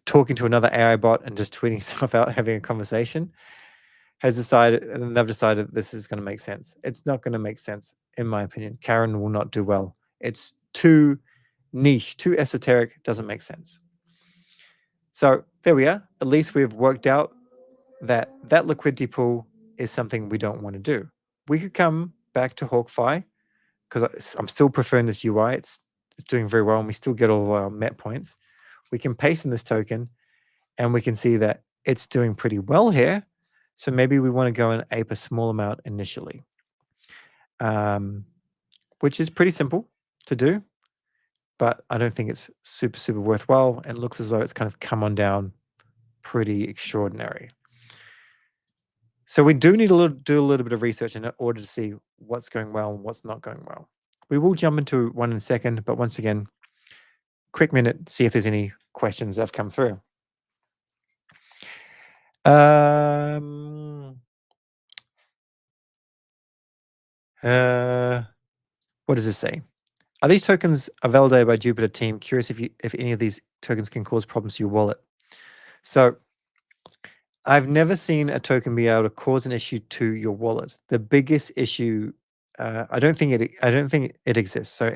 [SPEAKER 1] talking to another AI bot and just tweeting stuff out, having a conversation, they've decided this is going to make sense. It's not going to make sense, in my opinion. Karen will not do well. It's too niche, too esoteric, doesn't make sense. So there we are. At least we've worked out that liquidity pool is something we don't want to do. We could come back to Hawkfi, because I'm still preferring this UI. It's doing very well, and we still get all of our Met points. We can paste in this token, and we can see that it's doing pretty well here. So maybe we want to go and ape a small amount initially, which is pretty simple to do, but I don't think it's super, super worthwhile, and it looks as though it's kind of come on down pretty extraordinary. So we do need to do a little bit of research in order to see what's going well and what's not going well. We will jump into one in a second, but once again, quick minute, see if there's any questions that have come through. What does this say? Are these tokens are validated by Jupiter team? Curious if any of these tokens can cause problems to your wallet. So I've never seen a token be able to cause an issue to your wallet. The biggest issue, I don't think it exists. So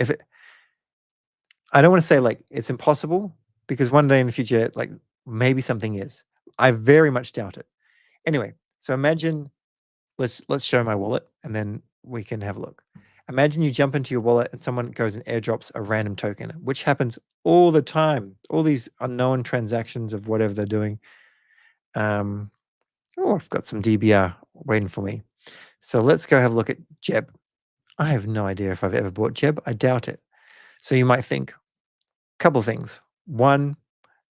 [SPEAKER 1] I don't want to say like it's impossible, because one day in the future, like maybe something is. I very much doubt it. Anyway, so imagine, let's show my wallet and then we can have a look. Imagine you jump into your wallet and someone goes and airdrops a random token, which happens all the time. All these unknown transactions of whatever they're doing. Oh, I've got some DBR waiting for me. So let's go have a look at Jeb. I have no idea if I've ever bought Jeb. I doubt it. So you might think, a couple of things. One,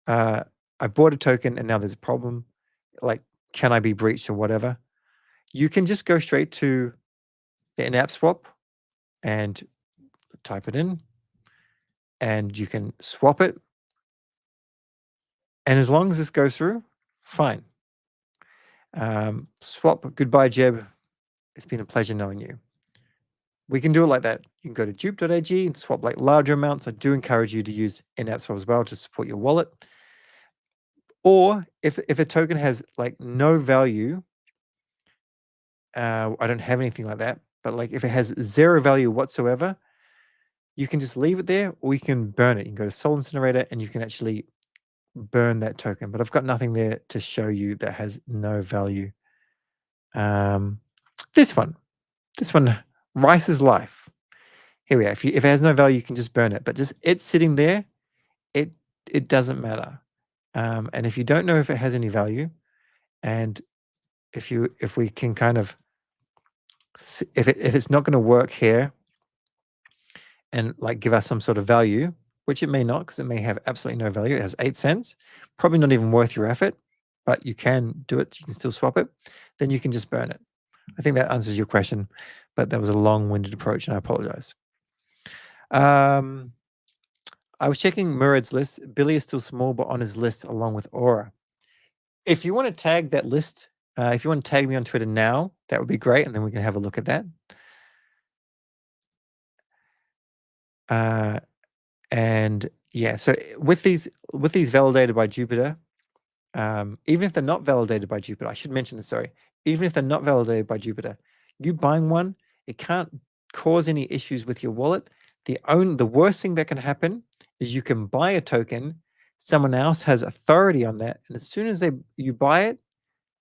[SPEAKER 1] I bought a token and now there's a problem. Like, can I be breached or whatever? You can just go straight to the in-app swap and type it in, and you can swap it. And as long as this goes through, fine. Swap, goodbye, Jeb. It's been a pleasure knowing you. We can do it like that. You can go to dupe.ag and swap like larger amounts. I do encourage you to use in-app swap as well to support your wallet. Or if a token has like no value, I don't have anything like that, but like if it has zero value whatsoever, you can just leave it there, or you can burn it. You can go to Soul Incinerator and you can actually burn that token. But I've got nothing there to show you that has no value. This one, Rice's Life. Here we are. If it has no value, you can just burn it. But just it's sitting there, it doesn't matter. And if you don't know if it has any value, and if we can kind of, if it's not going to work here and like give us some sort of value, which it may not, because it may have absolutely no value. It has 8 cents, probably not even worth your effort, but you can do it. You can still swap it. Then you can just burn it. I think that answers your question, but that was a long-winded approach, and I apologize. I was checking Murad's list. Billy is still small, but on his list along with Aura. If you want to tag that list, if you want to tag me on Twitter now, that would be great, and then we can have a look at that. And yeah, so with these validated by Jupiter, even if they're not validated by Jupiter, I should mention this, sorry. Even if they're not validated by Jupiter, you buying one, it can't cause any issues with your wallet. The worst thing that can happen is you can buy a token, someone else has authority on that, and as soon as you buy it,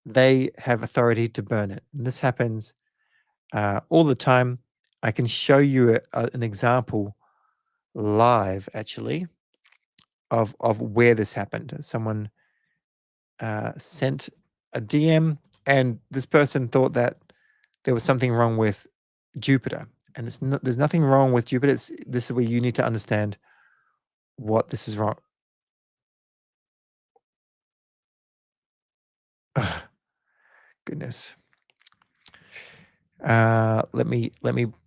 [SPEAKER 1] they have authority to burn it. And this happens all the time. I can show you an example live, actually, of where this happened. Someone sent a DM, and this person thought that there was something wrong with Jupiter, and there's nothing wrong with Jupiter. This is where you need to understand what this is wrong. Ugh, goodness. Let me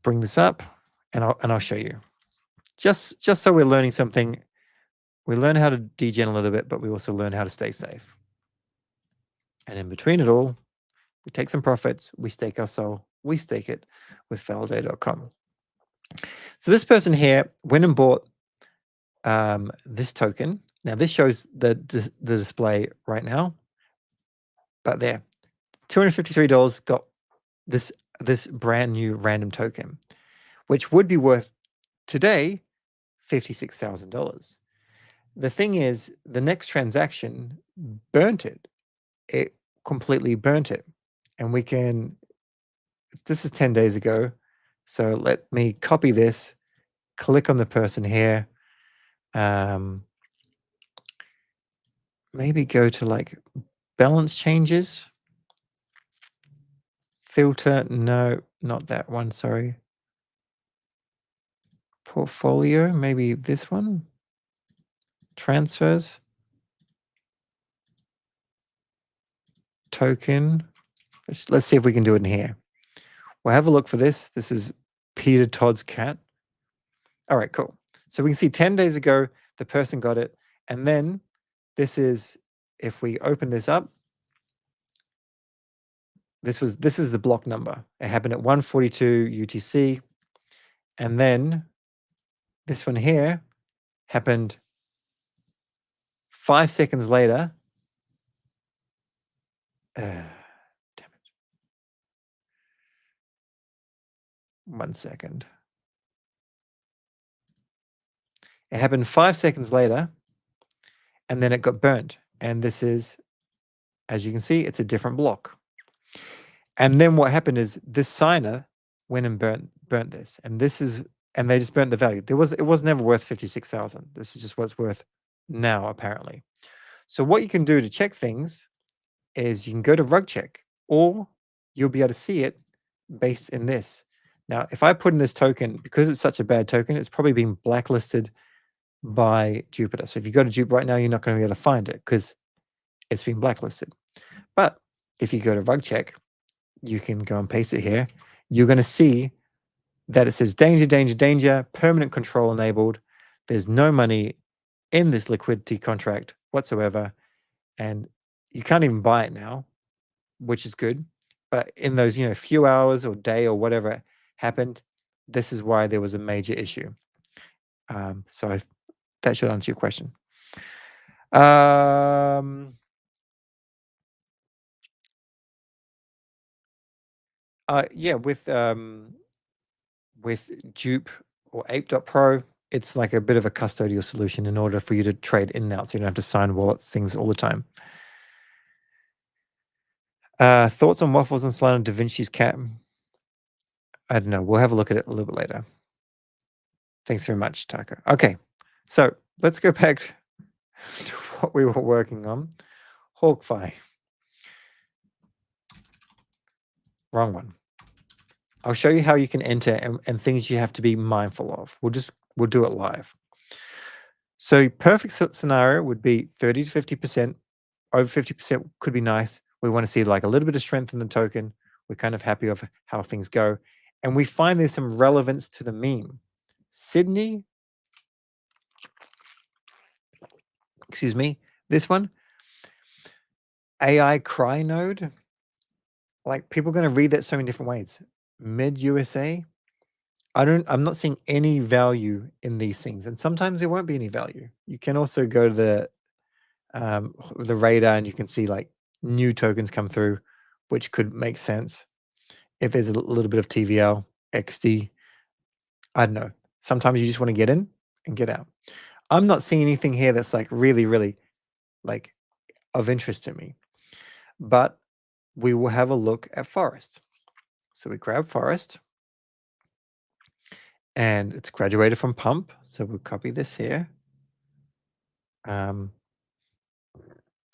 [SPEAKER 1] bring this up, and I'll show you. Just so we're learning something. We learn how to degen a little bit, but we also learn how to stay safe. And in between it all, we take some profits, we stake our soul, we stake it with Validate.com. So this person here went and bought this token. Now this shows the display right now, but there, $253 got this brand new random token, which would be worth today $56,000. The thing is, the next transaction burnt it. It completely burnt it. And we can, this is 10 days ago. So let me copy this, click on the person here. Maybe go to like balance changes. Filter, no, not that one, sorry. Portfolio, maybe this one. Transfers. Token. Let's see if we can do it in here. We'll have a look for this. This is Peter Todd's cat. All right, cool. So we can see 10 days ago, the person got it. And then this is, if we open this up, this is the block number. It happened at 142 UTC. And then this one here happened 5 seconds later. Damn it. 1 second. It happened 5 seconds later, and then it got burnt. And this is, as you can see, it's a different block. And then what happened is this signer went and burnt this, and they just burnt the value. It was never worth 56,000. This is just what it's worth now, apparently. So what you can do to check things is you can go to rug check, or you'll be able to see it based in this. Now, if I put in this token, because it's such a bad token, it's probably been blacklisted by Jupiter. So if you go to Jupiter right now, you're not going to be able to find it because it's been blacklisted. But if you go to rug check, you can go and paste it here. You're going to see that it says danger, danger, danger, permanent control enabled. There's no money in this liquidity contract whatsoever. And you can't even buy it now, which is good. But in those, few hours or day or whatever happened, this is why there was a major issue. So that should answer your question. Yeah, with Dupe or Ape.pro, it's like a bit of a custodial solution in order for you to trade in and out, so you don't have to sign wallet things all the time. Thoughts on Waffles and Solana Da Vinci's cat? I don't know. We'll have a look at it a little bit later. Thanks very much, Taco. Okay, so let's go back to what we were working on. Hawkfi. Wrong one. I'll show you how you can enter and things you have to be mindful of. We'll do it live. So perfect scenario would be 30 to 50%. Over 50% could be nice. We want to see like a little bit of strength in the token. We're kind of happy of how things go. And we find there's some relevance to the meme. Sydney, excuse me, this one, AI cry node. Like people are going to read that so many different ways. Mid USA, I'm not seeing any value in these things. And sometimes there won't be any value. You can also go to the radar and you can see like new tokens come through, which could make sense. If there's a little bit of TVL, XD, I don't know. Sometimes you just want to get in and get out. I'm not seeing anything here that's like really, really like of interest to me. But we will have a look at Forest. So we grab Forest. And it's graduated from Pump. So we'll copy this here.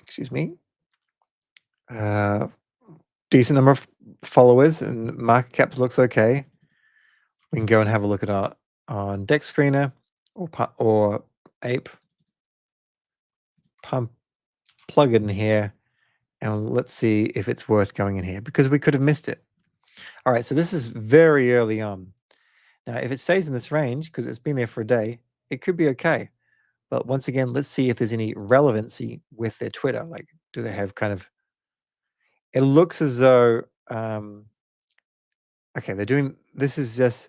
[SPEAKER 1] Excuse me. Decent number of followers and market cap looks okay. We can go and have a look at on Dex Screener or Ape. Pump, plug it in here, and let's see if it's worth going in here because we could have missed it. All right, so this is very early on. Now, if it stays in this range, because it's been there for a day, it could be okay. But once again, let's see if there's any relevancy with their Twitter. Like, do they have kind of... It looks as though... okay, they're doing... This is just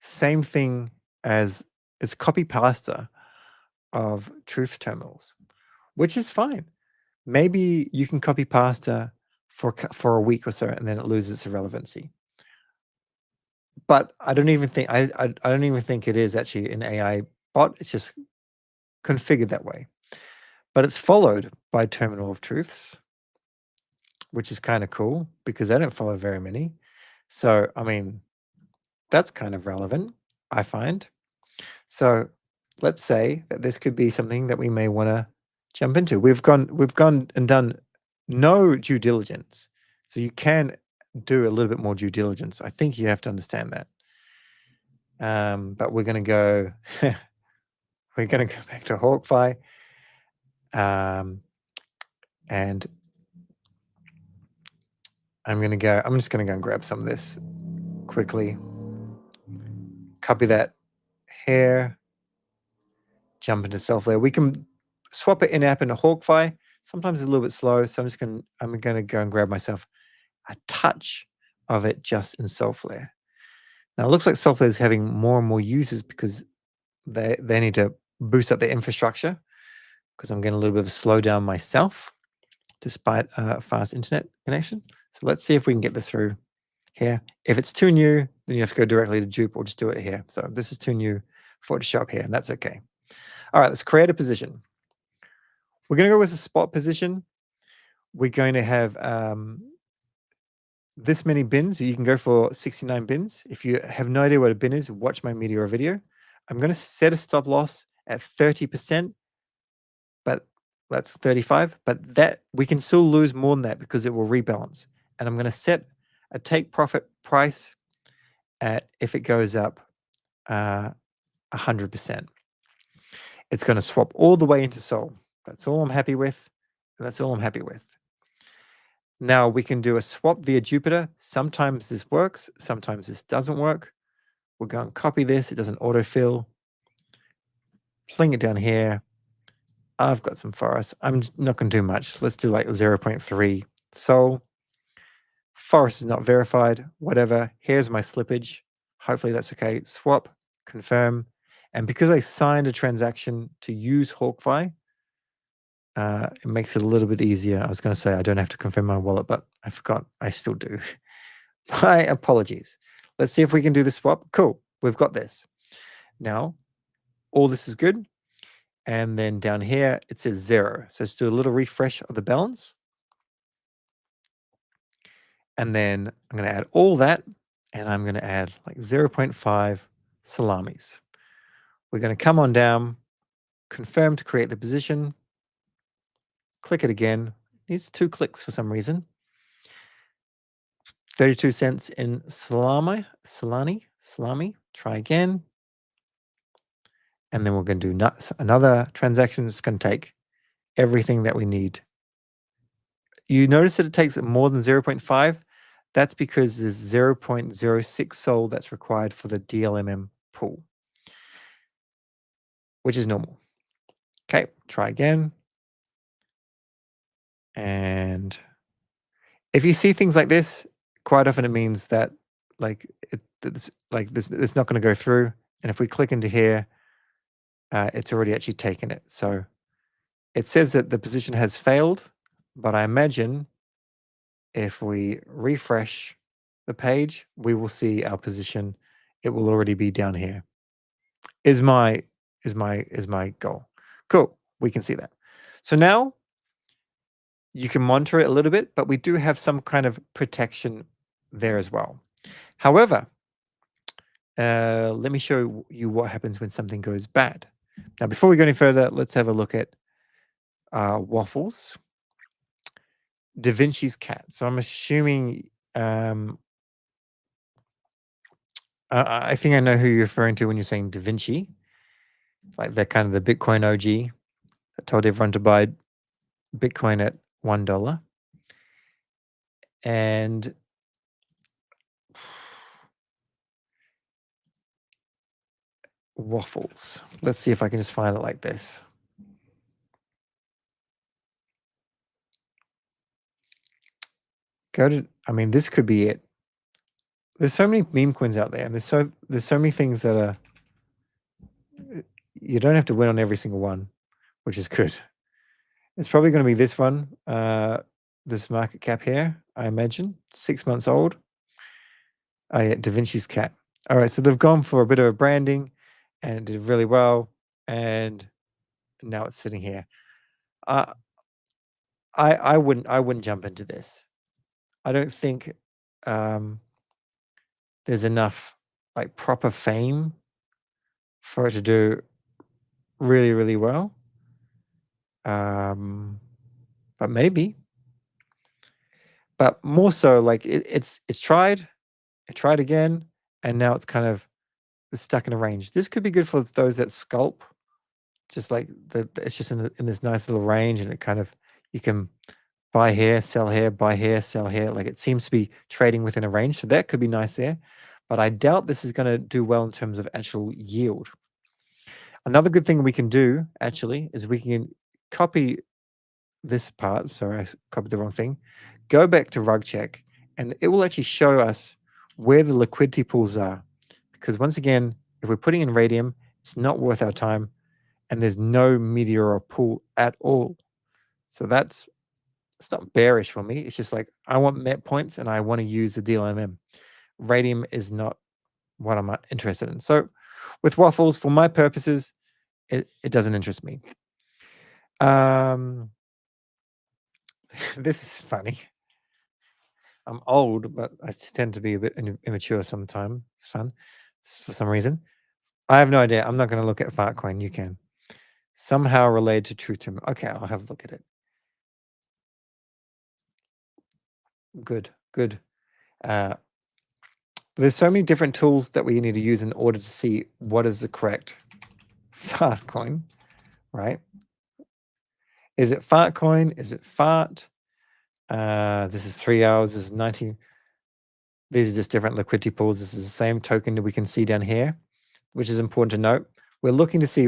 [SPEAKER 1] same thing as... It's copy pasta of truth terminals, which is fine. Maybe you can copy pasta for a week or so, and then it loses its relevancy. But I don't even think I don't even think it is actually an AI bot. It's just configured that way. But it's followed by Terminal of Truths, which is kind of cool because they don't follow very many. So, I mean, that's kind of relevant, I find. So let's say that this could be something that we may want to jump into. We've gone and done no due diligence. So you can do a little bit more due diligence. I think you have to understand that. But we're going to go, we're going to go back to Hawkfi. And I'm just going to go and grab some of this quickly. Copy that here. Jump into Solflare. We can swap it in-app into Hawkfi. Sometimes it's a little bit slow, so I'm going to go and grab myself a touch of it just in Solflare. Now, it looks like Solflare is having more and more users because they need to boost up their infrastructure because I'm getting a little bit of a slowdown myself despite a fast internet connection. So let's see if we can get this through here. If it's too new, then you have to go directly to Dupe or just do it here. So this is too new for it to show up here, and that's okay. All right, let's create a position. We're going to go with a spot position. We're going to have this many bins. You can go for 69 bins. If you have no idea what a bin is, watch my Meteora video. I'm going to set a stop loss at 30%, but that's 35. But that we can still lose more than that because it will rebalance. And I'm going to set a take profit price at, if it goes up 100%. It's going to swap all the way into Sol. That's all I'm happy with. And that's all I'm happy with. Now we can do a swap via Jupiter. Sometimes this works. Sometimes this doesn't work. We'll go and copy this. It doesn't autofill. Pling it down here. I've got some forests. I'm not going to do much. Let's do like 0.3 Sol. Forest is not verified. Whatever. Here's my slippage. Hopefully that's okay. Swap. Confirm. And because I signed a transaction to use Hawkfi, it makes it a little bit easier. I was going to say I don't have to confirm my wallet, but I forgot. I still do. My apologies. Let's see if we can do the swap. Cool. We've got this. Now, all this is good. And then down here, it says 0. So let's do a little refresh of the balance. And then I'm going to add all that. And I'm going to add like 0.5 salamis. We're going to come on down, confirm to create the position. Click it again. Needs 2 clicks for some reason. 32 cents in salami. Try again. And then we're going to do another transaction. It's going to take everything that we need. You notice that it takes more than 0.5. That's because there's 0.06 Sol that's required for the DLMM pool, which is normal. Okay, try again. And if you see things like this, quite often it means that it's not going to go through. And if we click into here, it's already actually taken it. So it says that the position has failed, but I imagine if we refresh the page, we will see our position. It will already be down here. Is my goal. Cool. We can see that. So now you can monitor it a little bit, but we do have some kind of protection there as well. However, let me show you what happens when something goes bad. Now, before we go any further, let's have a look at Waffles. Da Vinci's cat. So I'm assuming, I think I know who you're referring to when you're saying Da Vinci. Like they're kind of the Bitcoin OG that told everyone to buy Bitcoin at $1. And Waffles. Let's see if I can just find it like this. This could be it. There's so many meme coins out there, and there's so many things that are, you don't have to win on every single one, which is good. It's probably going to be this one, this market cap here, I imagine, 6 months old. Oh yeah, Da Vinci's cat. All right, so they've gone for a bit of a branding, and it did really well, and now it's sitting here. I wouldn't jump into this. I don't think there's enough like proper fame for it to do really, really well. But maybe. But more so, like it's tried, it tried again, and now it's kind of stuck in a range. This could be good for those that scalp, just like it's just in this nice little range, and it kind of, you can buy here, sell here, buy here, sell here. Like it seems to be trading within a range, so that could be nice there. But I doubt this is going to do well in terms of actual yield. Another good thing we can do actually is we can copy this part. Sorry, I copied the wrong thing. Go back to RugCheck, and it will actually show us where the liquidity pools are. Because once again, if we're putting in Radium, it's not worth our time, and there's no Meteora pool at all. So it's not bearish for me. It's just like, I want Met points and I want to use the DLMM. Radium is not what I'm interested in. So with Waffles, for my purposes, it doesn't interest me. This is funny. I'm old, but I tend to be a bit immature sometimes. It's fun for some reason. I have no idea. I'm not going to look at Fartcoin. You can. Somehow related to truth terminal. Okay, I'll have a look at it. Good. There's so many different tools that we need to use in order to see what is the correct Fartcoin, right? Is it Fartcoin? Is it Fart? This is 3 hours. This is 90. These are just different liquidity pools. This is the same token that we can see down here, which is important to note. We're looking to see,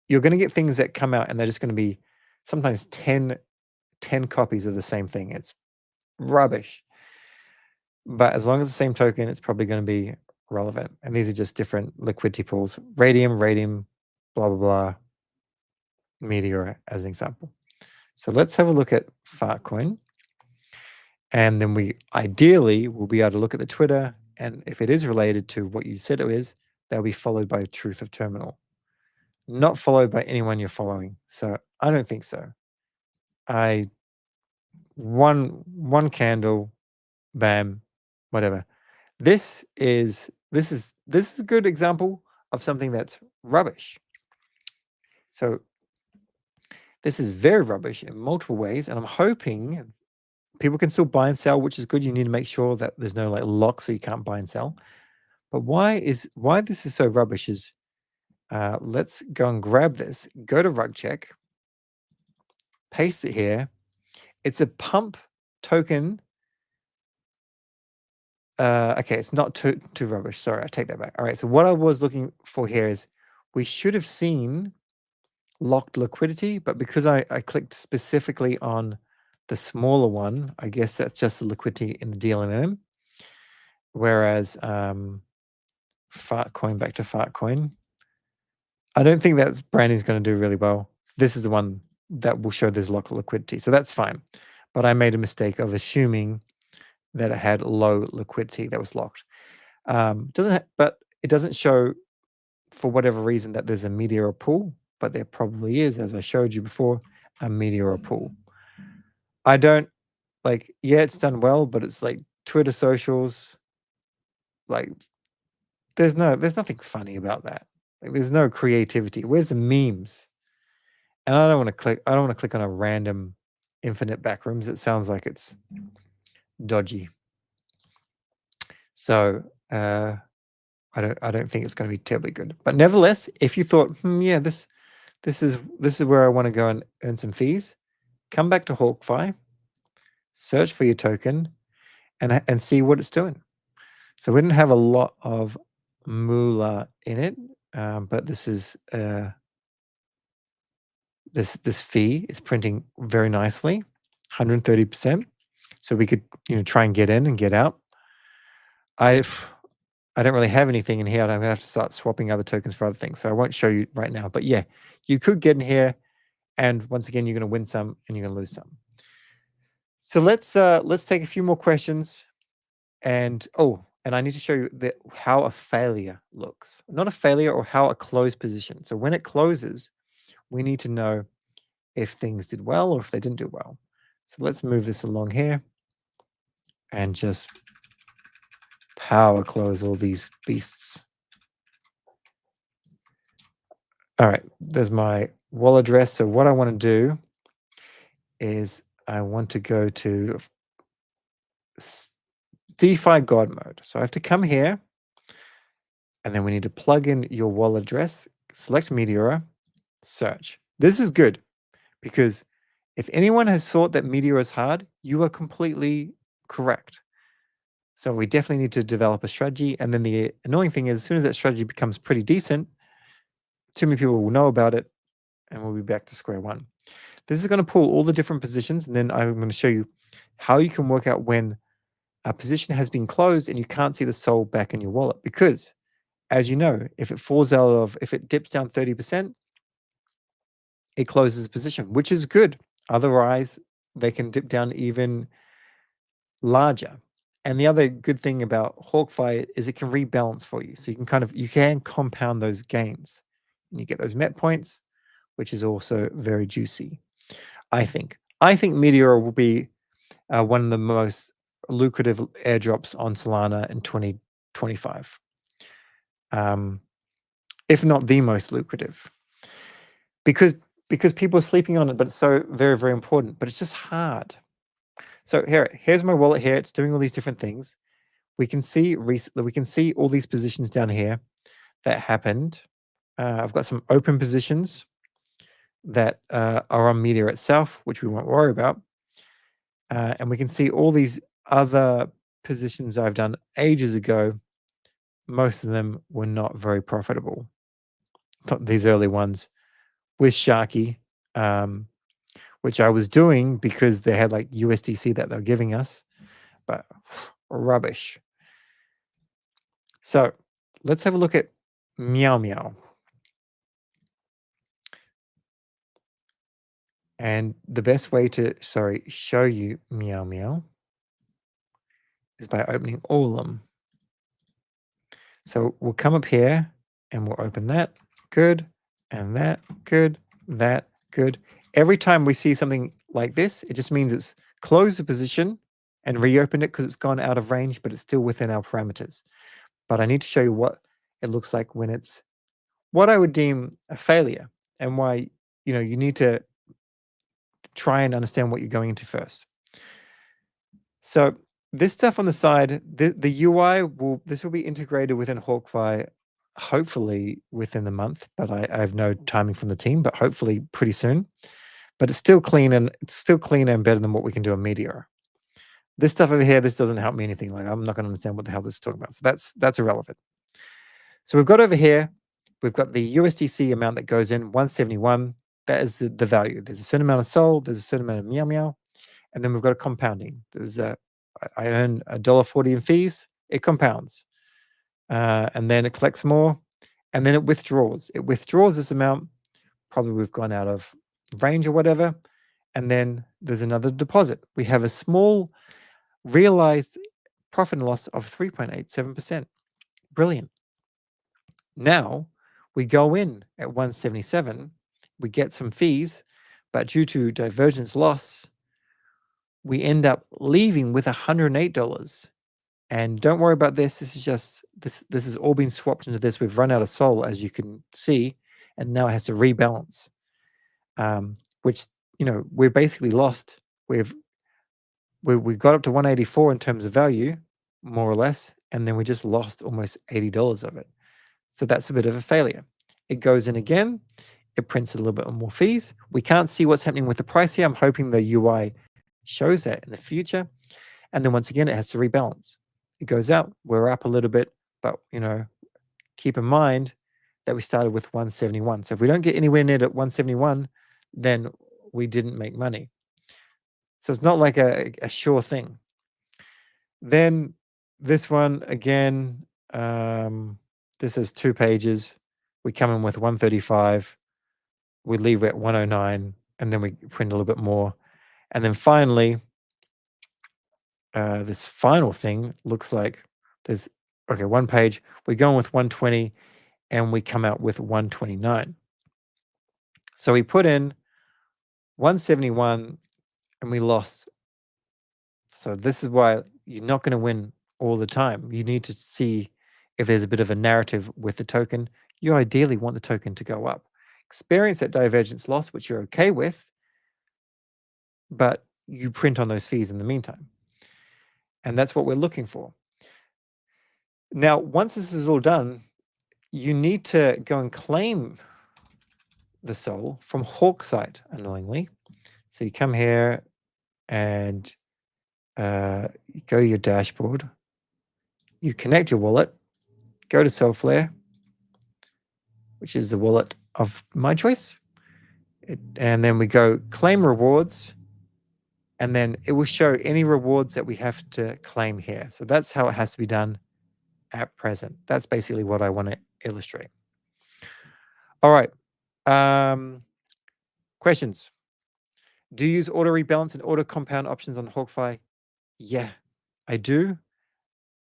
[SPEAKER 1] you're going to get things that come out and they're just going to be sometimes 10 copies of the same thing. It's rubbish. But as long as the same token, it's probably going to be relevant. And these are just different liquidity pools. Radium, blah, blah, blah. Meteora as an example. So let's have a look at Fartcoin. And then we ideally will be able to look at the Twitter. And if it is related to what you said it is, they'll be followed by truth of terminal. Not followed by anyone you're following. So I don't think so. One candle, bam, whatever. This is a good example of something that's rubbish. So this is very rubbish in multiple ways, and I'm hoping people can still buy and sell, which is good. You need to make sure that there's no like lock so you can't buy and sell. But why this is so rubbish is let's go and grab this, go to rug check, paste it here. It's a pump token. Okay, it's not too rubbish. Sorry, I take that back. All right, so what I was looking for here is we should have seen locked liquidity, but because I clicked specifically on the smaller one, I guess that's just the liquidity in the DLMM. Whereas Fartcoin, back to Fartcoin, I don't think that branding is going to do really well. This is the one that will show there's locked liquidity, so that's fine. But I made a mistake of assuming that it had low liquidity that was locked. But it doesn't show for whatever reason that there's a Meteora pool, but there probably is, as I showed you before, a Meteora pool. I don't like, yeah, it's done well, but it's like Twitter socials, like there's nothing funny about that. Like there's no creativity. Where's the memes? And I don't want to click on a random infinite backrooms. It sounds like it's dodgy. So I don't think it's going to be terribly good. But nevertheless, if you thought, yeah, this is where I want to go and earn some fees, come back to Hawkfi, search for your token, and see what it's doing. So we didn't have a lot of moolah in it, but this is this fee is printing very nicely, 130%. So we could try and get in and get out. I don't really have anything in here. I'm going to have to start swapping other tokens for other things. So I won't show you right now. But yeah, you could get in here. And once again, you're going to win some and you're going to lose some. So let's take a few more questions. And I need to show you how a failure looks. Not a failure, or how a closed position. So when it closes, we need to know if things did well or if they didn't do well. So let's move this along here and just power close all these beasts. All right, there's my wallet address. So what I want to do is I want to go to DeFi God mode. So I have to come here, and then we need to plug in your wallet address, select Meteora, search. This is good because if anyone has thought that Meteora is hard, you are completely correct. So we definitely need to develop a strategy. And then the annoying thing is, as soon as that strategy becomes pretty decent, too many people will know about it, and we'll be back to square one. This is going to pull all the different positions, and then I'm going to show you how you can work out when a position has been closed and you can't see the SOL back in your wallet. Because, as you know, if it dips down 30%, it closes the position, which is good. Otherwise, they can dip down even larger. And the other good thing about Hawkfi is it can rebalance for you. So you can compound those gains You get those Met points, which is also very juicy, I think. I think Meteora will be one of the most lucrative airdrops on Solana in 2025. If not the most lucrative. Because people are sleeping on it, but it's so very, very important. But it's just hard. So here's my wallet here. It's doing all these different things. We can see all these positions down here that happened. I've got some open positions that are on Meteor itself, which we won't worry about. And we can see all these other positions I've done ages ago. Most of them were not very profitable. These early ones with Sharky, which I was doing because they had like USDC that they're giving us, but rubbish. So let's have a look at Meow Meow. And the best way to, show you Meow Meow is by opening all of them. So we'll come up here and we'll open that. Good. And that. Good. That. Good. Every time we see something like this, it just means it's closed the position and reopened it because it's gone out of range, but it's still within our parameters. But I need to show you what it looks like when it's what I would deem a failure, and why you need to try and understand what you're going into first. So this stuff on the side, the UI this will be integrated within Hawkfi, hopefully within the month, but I have no timing from the team, but hopefully pretty soon. But it's still clean, and better than what we can do on Meteor. This stuff over here, this doesn't help me anything. Like, I'm not going to understand what the hell this is talking about. So that's irrelevant. So we've got over here, we've got the USDC amount that goes in, 171. That is the value. There's a certain amount of Sol, there's a certain amount of Meow Meow, and then we've got a compounding. I earn $1.40 in fees, it compounds. And then it collects more, and then it withdraws. It withdraws this amount. Probably we've gone out of range or whatever. And then there's another deposit. We have a small realized profit and loss of 3.87%. Brilliant. Now we go in at 177, we get some fees, but due to divergence loss, we end up leaving with $108. And don't worry about this. This is just this has all been swapped into this. We've run out of Sol, as you can see, and now it has to rebalance. Which we're basically lost. We got up to 184 in terms of value, more or less, and then we just lost almost $80 of it. So that's a bit of a failure. It goes in again. It prints a little bit more fees. We can't see what's happening with the price here. I'm hoping the UI shows that in the future. And then once again, it has to rebalance. It goes out. We're up a little bit, but keep in mind that we started with 171. So if we don't get anywhere near at 171, then we didn't make money. So it's not like a sure thing. Then this one again, this is 2 pages. We come in with 135. We leave at 109, and then we print a little bit more. And then finally, this final thing looks like there's, 1 page. We go in with 120, and we come out with 129. So we put in 171, and we lost. So this is why you're not going to win all the time. You need to see if there's a bit of a narrative with the token. You ideally want the token to go up. Experience that divergence loss, which you're okay with, but you print on those fees in the meantime. And that's what we're looking for. Now, once this is all done, you need to go and claim the Sol from Hawkside, annoyingly. So you come here and you go to your dashboard. You connect your wallet, go to Solflare, which is the wallet of my choice. And then we go claim rewards, and then it will show any rewards that we have to claim here. So that's how it has to be done at present. That's basically what I want to illustrate. All right. Questions? Do you use auto rebalance and auto compound options on Hawkfi? Yeah, I do.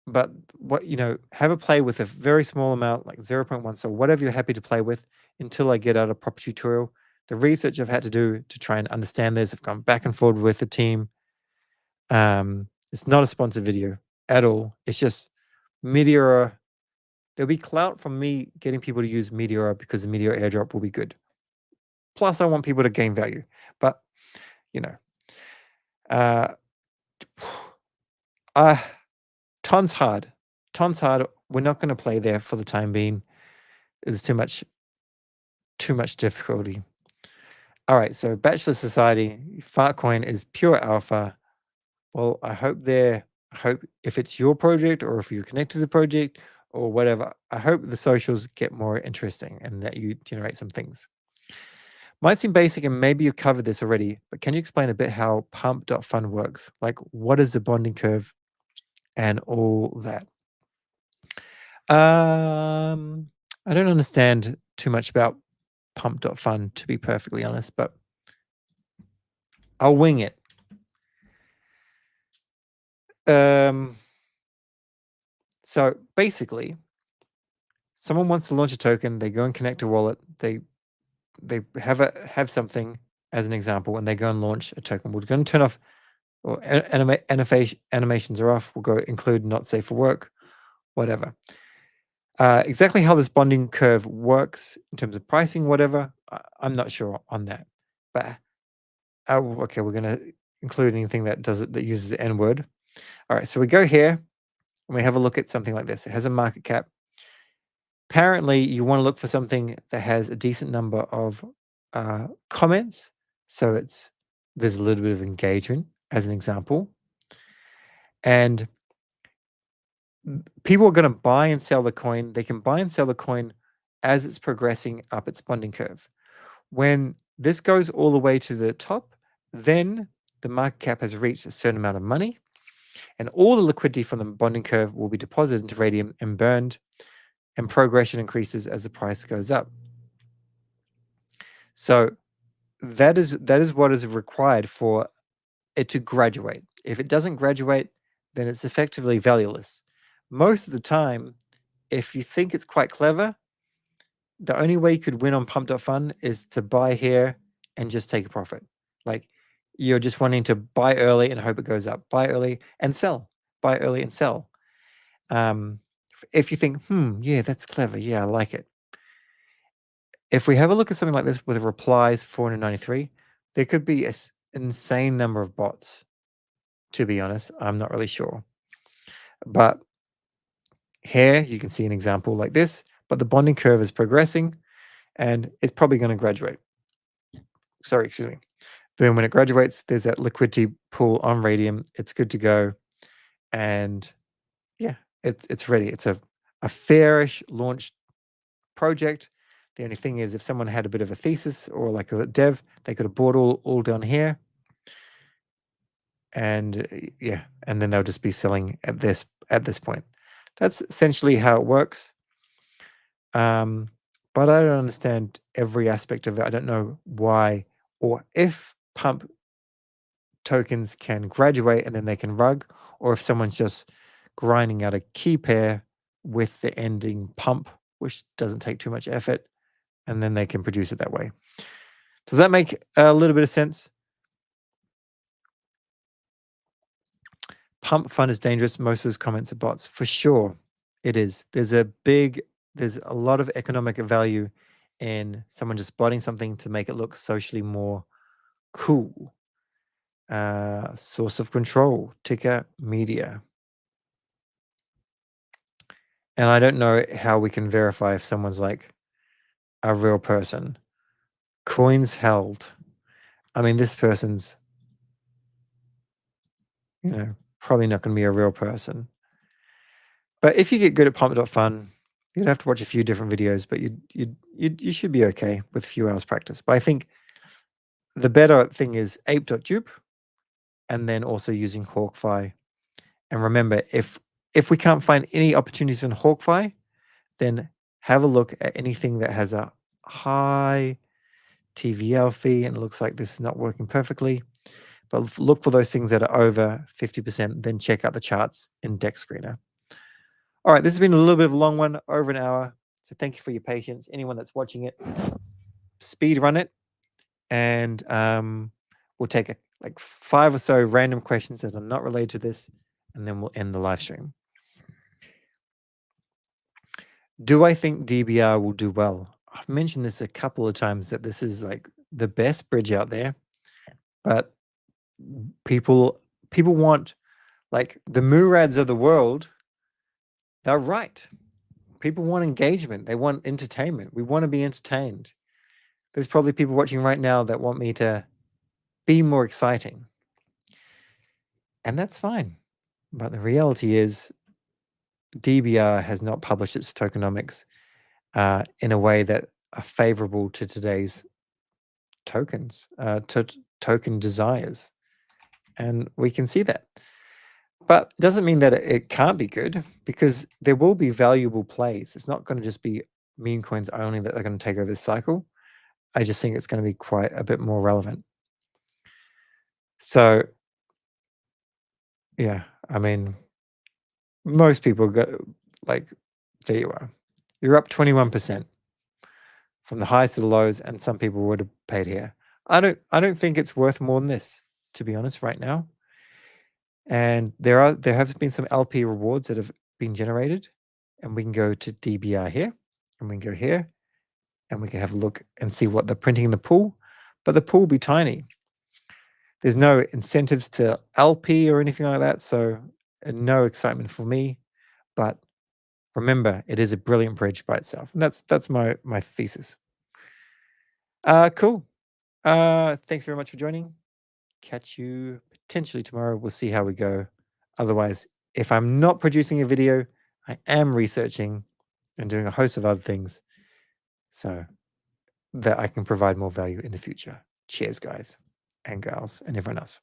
[SPEAKER 1] but what, have a play with a very small amount, like 0.1, so whatever you're happy to play with until I get out a proper tutorial. The research I've had to do to try and understand this, I've gone back and forward with the team. It's not a sponsored video at all. It's just Meteora. There'll be clout from me getting people to use Meteora because the Meteor airdrop will be good. Plus, I want people to gain value. But, ton's hard. Ton's hard. We're not going to play there for the time being. There's too much difficulty. All right, so Bachelor Society, Fartcoin is pure alpha. Well, I hope if it's your project or if you're connected to the project or whatever, I hope the socials get more interesting and that you generate some things. Might seem basic and maybe you've covered this already, but can you explain a bit how pump.fund works? Like, what is the bonding curve and all that? I don't understand too much about pump.fund, to be perfectly honest, but I'll wing it. So basically, someone wants to launch a token, they go and connect a wallet, they have something as an example, and they go and launch a token. We're going to turn off, or animations are off. We'll go include not safe for work, whatever. Exactly how this bonding curve works in terms of pricing, whatever, I'm not sure on that. But okay, we're going to include anything that uses the N word. All right, so we go here and we have a look at something like this. It has a market cap. Apparently, you want to look for something that has a decent number of comments. So there's a little bit of engagement, as an example. And people are going to buy and sell the coin. They can buy and sell the coin as it's progressing up its bonding curve. When this goes all the way to the top, then the market cap has reached a certain amount of money, and all the liquidity from the bonding curve will be deposited into Radium and burned, and progression increases as the price goes up. So that is what is required for it to graduate. If it doesn't graduate, then it's effectively valueless. Most of the time, if you think it's quite clever, the only way you could win on pump.fund is to buy here and just take a profit. Like, you're just wanting to buy early and hope it goes up. Buy early and sell. Buy early and sell. If you think, yeah, that's clever. Yeah, I like it. If we have a look at something like this with replies 493, there could be an insane number of bots. To be honest, I'm not really sure. But here you can see an example like this, but the bonding curve is progressing and it's probably going to graduate. Sorry, excuse me. Then when it graduates, there's that liquidity pool on Radium. It's good to go. And yeah, it's ready. It's a fairish launch project. The only thing is, if someone had a bit of a thesis or like a dev, they could have bought all down here. And yeah, and then they'll just be selling at this point. That's essentially how it works. But I don't understand every aspect of it. I don't know why or if pump tokens can graduate and then they can rug, or if someone's just grinding out a key pair with the ending pump, which doesn't take too much effort, and then they can produce it that way. Does that make a little bit of sense? Pump fund is dangerous. Most of those comments are bots. For sure, it is. There's a lot of economic value in someone just botting something to make it look socially more cool. Source of control, ticker media. And I don't know how we can verify if someone's like a real person. Coins held. I mean, this person's, probably not going to be a real person. But if you get good at pump.fun, you'd have to watch a few different videos, but you should be okay with a few hours practice. But I think the better thing is ape.dupe, and then also using Hawkfi. And remember, if we can't find any opportunities in Hawkfi, then have a look at anything that has a high TVL fee and it looks like this is not working perfectly. But look for those things that are over 50%, then check out the charts in Deck Screener. All right, this has been a little bit of a long one, over an hour. So thank you for your patience. Anyone that's watching it, speed run it, and we'll take like 5 or so random questions that are not related to this, and then we'll end the live stream. Do I think DBR will do well? I've mentioned this a couple of times that this is like the best bridge out there, but people want, like, the Murads of the world. They're right. People want engagement. They want entertainment. We want to be entertained. There's probably people watching right now that want me to be more exciting. And that's fine. But the reality is DBR has not published its tokenomics in a way that are favorable to today's tokens, token desires. And we can see that. But it doesn't mean that it can't be good, because there will be valuable plays. It's not going to just be meme coins only that are going to take over this cycle. I just think it's going to be quite a bit more relevant. So, yeah, I mean, most people go, like, there you are. You're up 21% from the highs to the lows, and some people would have paid here. I don't think it's worth more than this, to be honest, right now. And there have been some LP rewards that have been generated, and we can go to DBR here, and we can go here, and we can have a look and see what they're printing in the pool. But the pool will be tiny. There's no incentives to LP or anything like that, so no excitement for me. But remember, it is a brilliant bridge by itself, and that's my thesis. Cool. Thanks very much for joining. Catch you potentially tomorrow. We'll see how we go. Otherwise, if I'm not producing a video, I am researching and doing a host of other things so that I can provide more value in the future. Cheers, guys and gals, and everyone else.